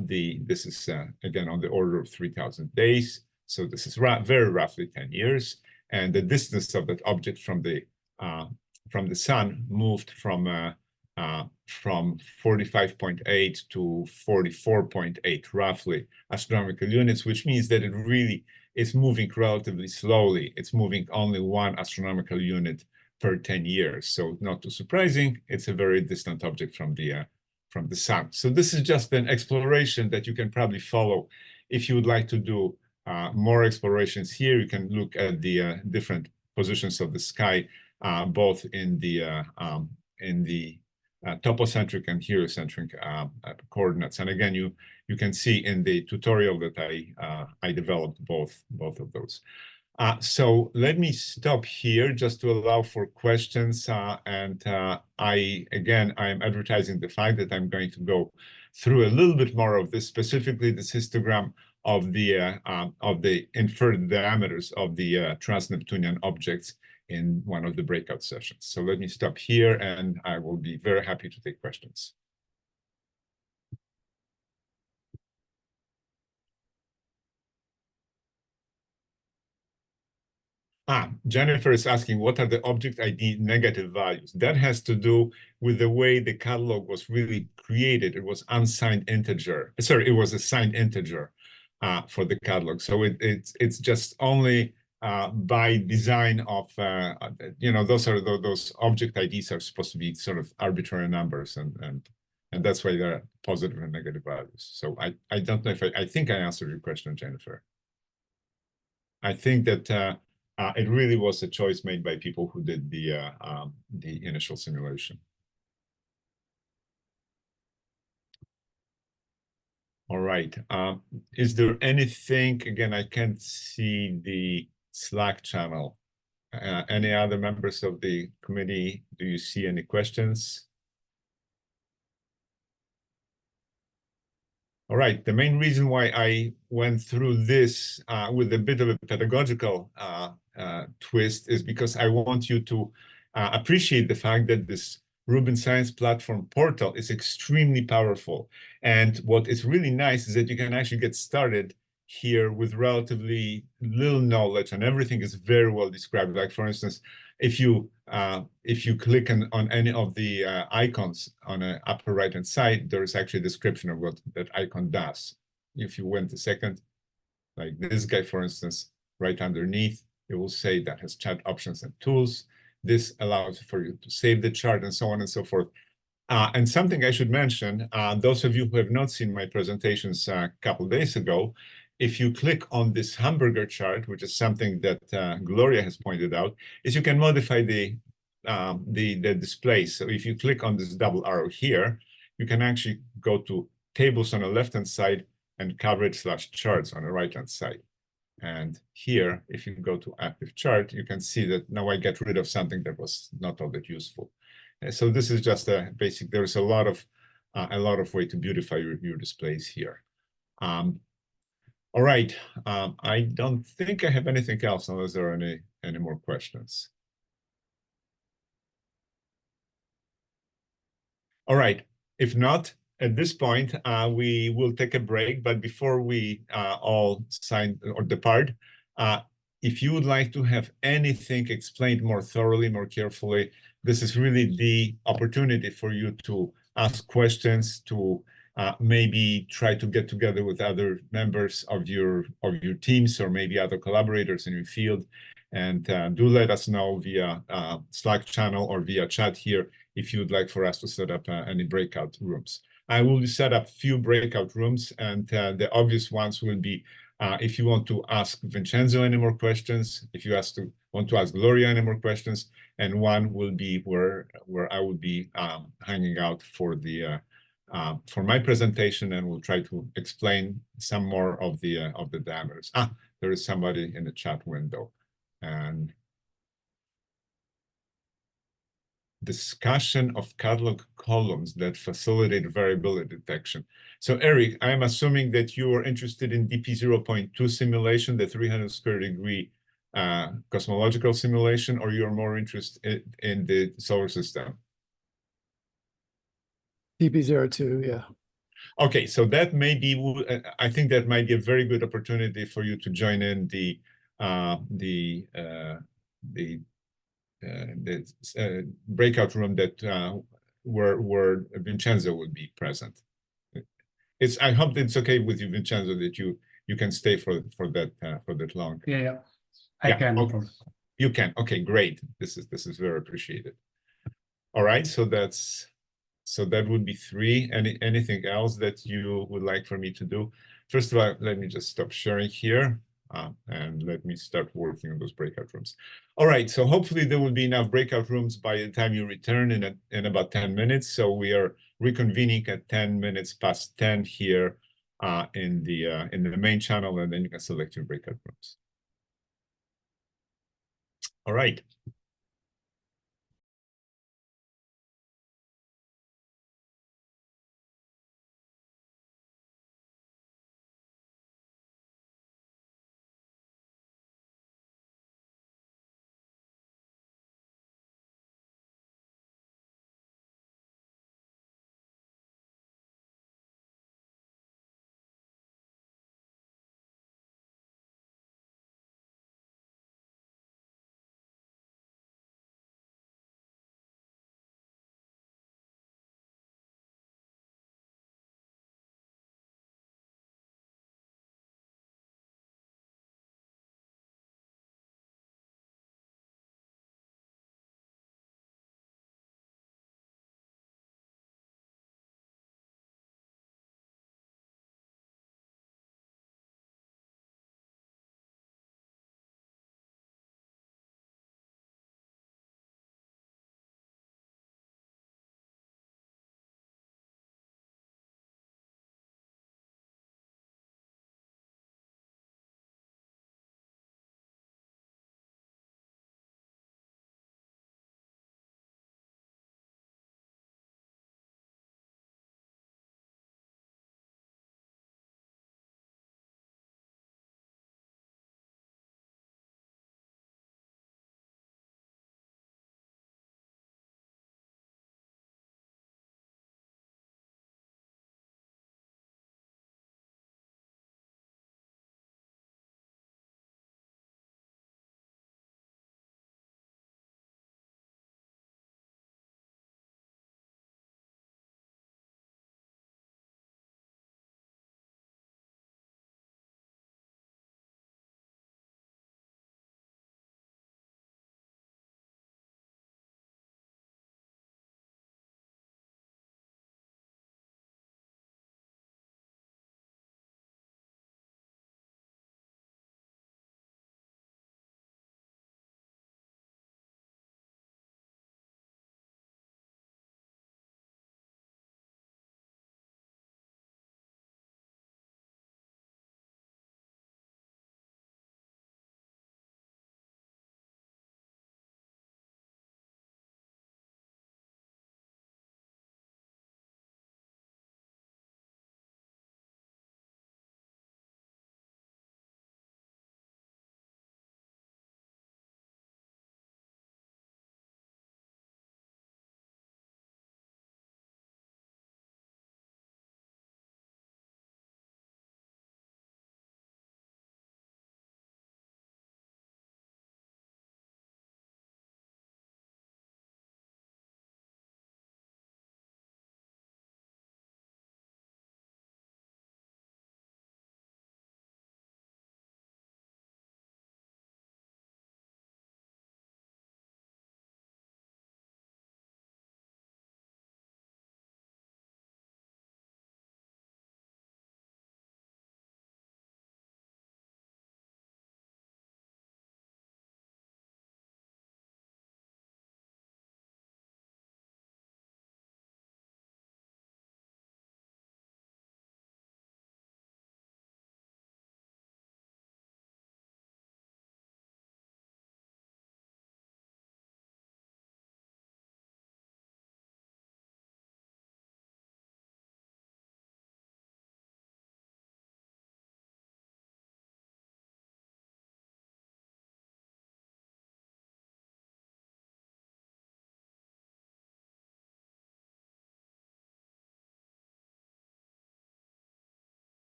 this is again on the order of 3,000 days. So this is very roughly 10 years, and the distance of that object from the sun moved from 45.8 to 44.8 roughly astronomical units, which means that it really is moving relatively slowly. It's moving only 1 astronomical unit per 10 years. So not too surprising, it's a very distant object from the sun. So this is just an exploration that you can probably follow. If you would like to do more explorations here, you can look at the different positions of the sky, both in the topocentric and heliocentric coordinates. And again, you can see in the tutorial that I developed both of those. So let me stop here just to allow for questions. And I am advertising the fact that I'm going to go through a little bit more of this, specifically this histogram of the inferred diameters of the trans-Neptunian objects in one of the breakout sessions. So let me stop here, and I will be very happy to take questions. Jennifer is asking, what are the object ID negative values? That has to do with the way the catalog was really created. It was unsigned integer. Sorry, it was a signed integer for the catalog. So it's just only by design of, those object IDs are supposed to be sort of arbitrary numbers, and that's why they're positive and negative values. So I don't know if I think I answered your question, Jennifer. I think that it really was a choice made by people who did the initial simulation. All right. Is there anything, again, I can't see the Slack channel. Any other members of the committee? Do you see any questions? All right. The main reason why I went through this with a bit of a pedagogical twist is because I want you to appreciate the fact that this Rubin Science Platform portal is extremely powerful. And what is really nice is that you can actually get started here with relatively little knowledge, and everything is very well described. Like, for instance, if you click on any of the icons on the upper right-hand side, there is actually a description of what that icon does. If you went a second, like this guy, for instance, right underneath, it will say that has chat options and tools. This allows for you to save the chart and so on and so forth. And something I should mention, those of you who have not seen my presentations a couple days ago, if you click on this hamburger chart, which is something that Gloria has pointed out, is you can modify the display. So if you click on this double arrow here, you can actually go to tables on the left-hand side and coverage/charts on the right-hand side. And here, if you go to active chart, you can see that now I get rid of something that was not all that useful. So this is just a basic. There's a lot of way to beautify your displays here. All right. I don't think I have anything else unless there are any more questions. All right. If not, at this point, we will take a break. But before we all sign or depart, if you would like to have anything explained more thoroughly, more carefully, this is really the opportunity for you to ask questions, to maybe try to get together with other members of your teams or maybe other collaborators in your field. And do let us know via Slack channel or via chat here if you would like for us to set up any breakout rooms. I will set up few breakout rooms, and the obvious ones will be if you want to ask Vincenzo any more questions, if you want to ask Gloria any more questions, and one will be where I will be hanging out for my presentation, and we'll try to explain some more of the diameters. There is somebody in the chat window, and discussion of catalog columns that facilitate variability detection. So Eric, I'm assuming that you are interested in DP 0.2 simulation, the 300 square degree cosmological simulation, or you're more interested in the solar system? DP02, yeah. Okay, so that may be, I think that might be a very good opportunity for you to join in the breakout room that where Vincenzo will be present. I hope it's okay with you, Vincenzo, that you can stay for that long. Yeah, I can. No problem. You can. Okay, great. This is very appreciated. All right, so that would be 3. Anything else that you would like for me to do? First of all, let me just stop sharing here. And let me start working on those breakout rooms. All right, so hopefully there will be enough breakout rooms by the time you return in about 10 minutes. So we are reconvening at 10 minutes past 10 here in the main channel, and then you can select your breakout rooms. All right.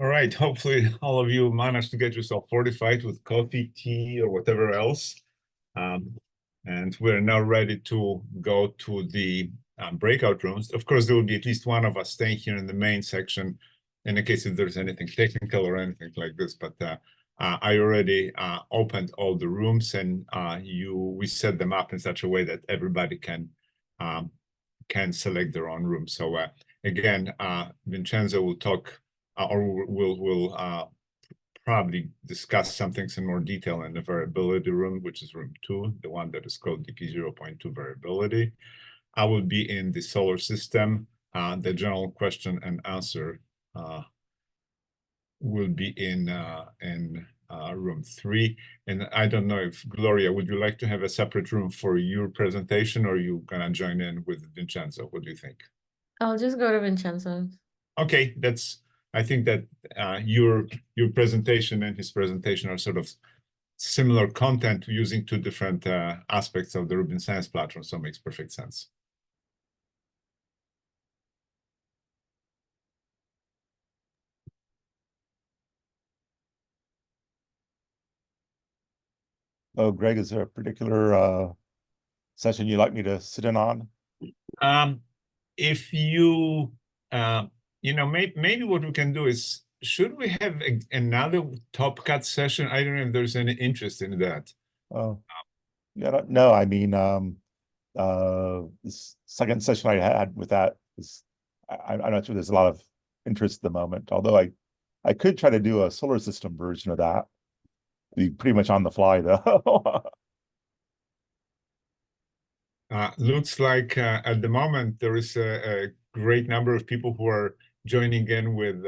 All right, hopefully all of you managed to get yourself fortified with coffee, tea, or whatever else. And we're now ready to go to the breakout rooms. Of course, there will be at least one of us staying here in the main section in the case if there's anything technical or anything like this. But I already opened all the rooms, and we set them up in such a way that everybody can select their own room. So again, Vincenzo will talk or we'll probably discuss some things in more detail in the variability room, which is room 2, the one that is called DK 0.2 variability. I will be in the solar system. The general question and answer will be in room 3. And I don't know if, Gloria, would you like to have a separate room for your presentation, or are you gonna join in with Vincenzo? What do you think? I'll just go to Vincenzo. Okay, I think that your presentation and his presentation are sort of similar content using 2 different aspects of the Rubin Science platform, so it makes perfect sense. Oh, Greg, is there a particular session you'd like me to sit in on? If you, maybe what we can do is, should we have another Top Cut session? I don't know if there's any interest in that. Oh, yeah, no, I mean, this second session I had with that is, I'm not sure there's a lot of interest at the moment, although I could try to do a solar system version of that. Be pretty much on the fly though. Looks like at the moment there is a great number of people who are joining in with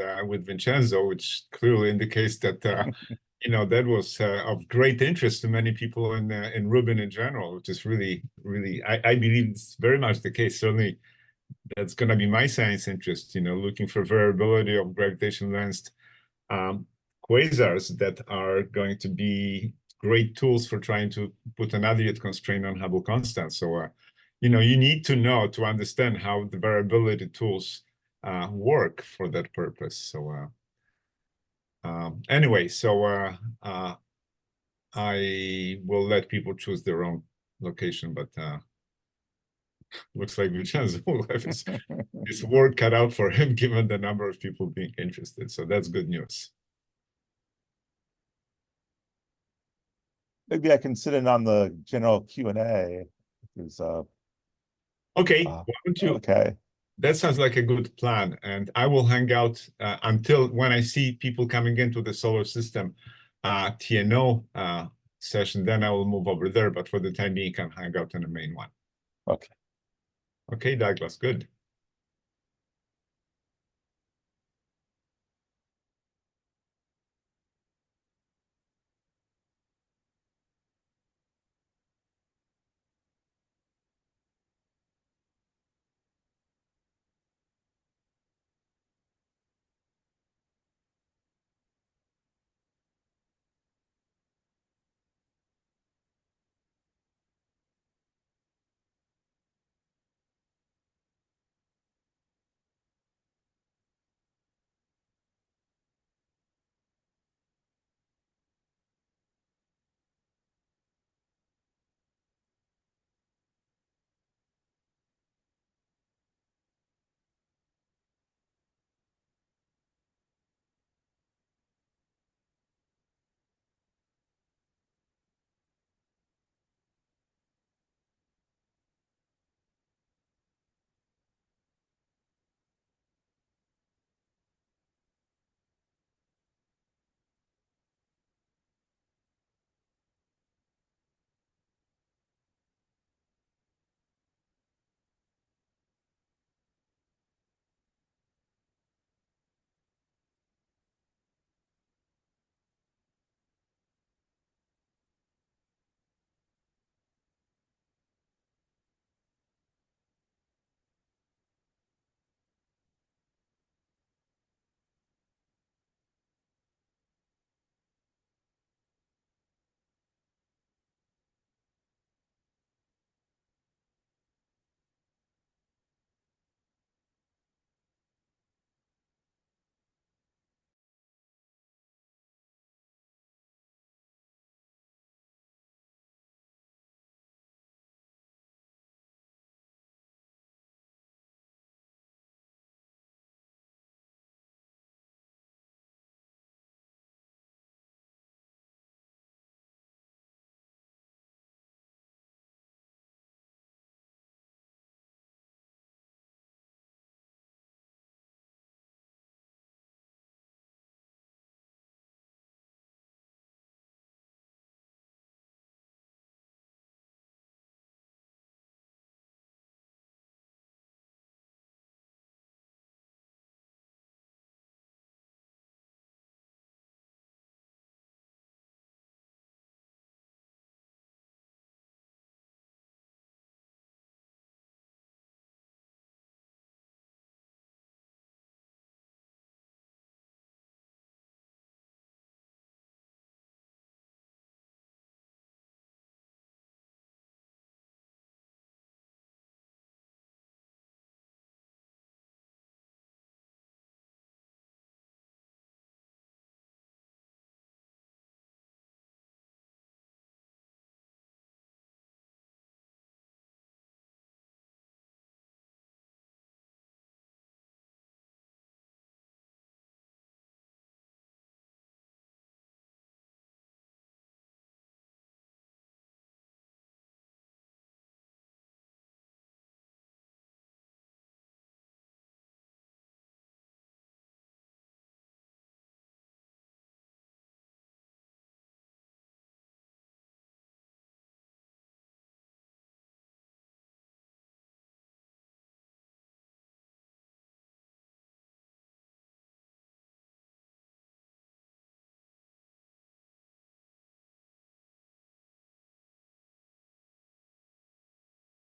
Vincenzo, which clearly indicates that that was of great interest to many people in Rubin in general, which is really, really, I believe it's very much the case. Certainly, that's going to be my science interest. Looking for variability of gravitational lensed quasars that are going to be great tools for trying to put an Elliott constraint on Hubble constant. So, you need to know to understand how the variability tools work for that purpose. So, anyway, so I will let people choose their own location, but looks like Vincenzo will have his work cut out for him, given the number of people being interested. So that's good news. Maybe I can sit in on the general Q&A. Okay, why don't you? Okay. That sounds like a good plan, and I will hang out until when I see people coming into the solar system TNO session. Then I will move over there, but for the time being, I can hang out in the main one. Okay. Okay, Douglas, good.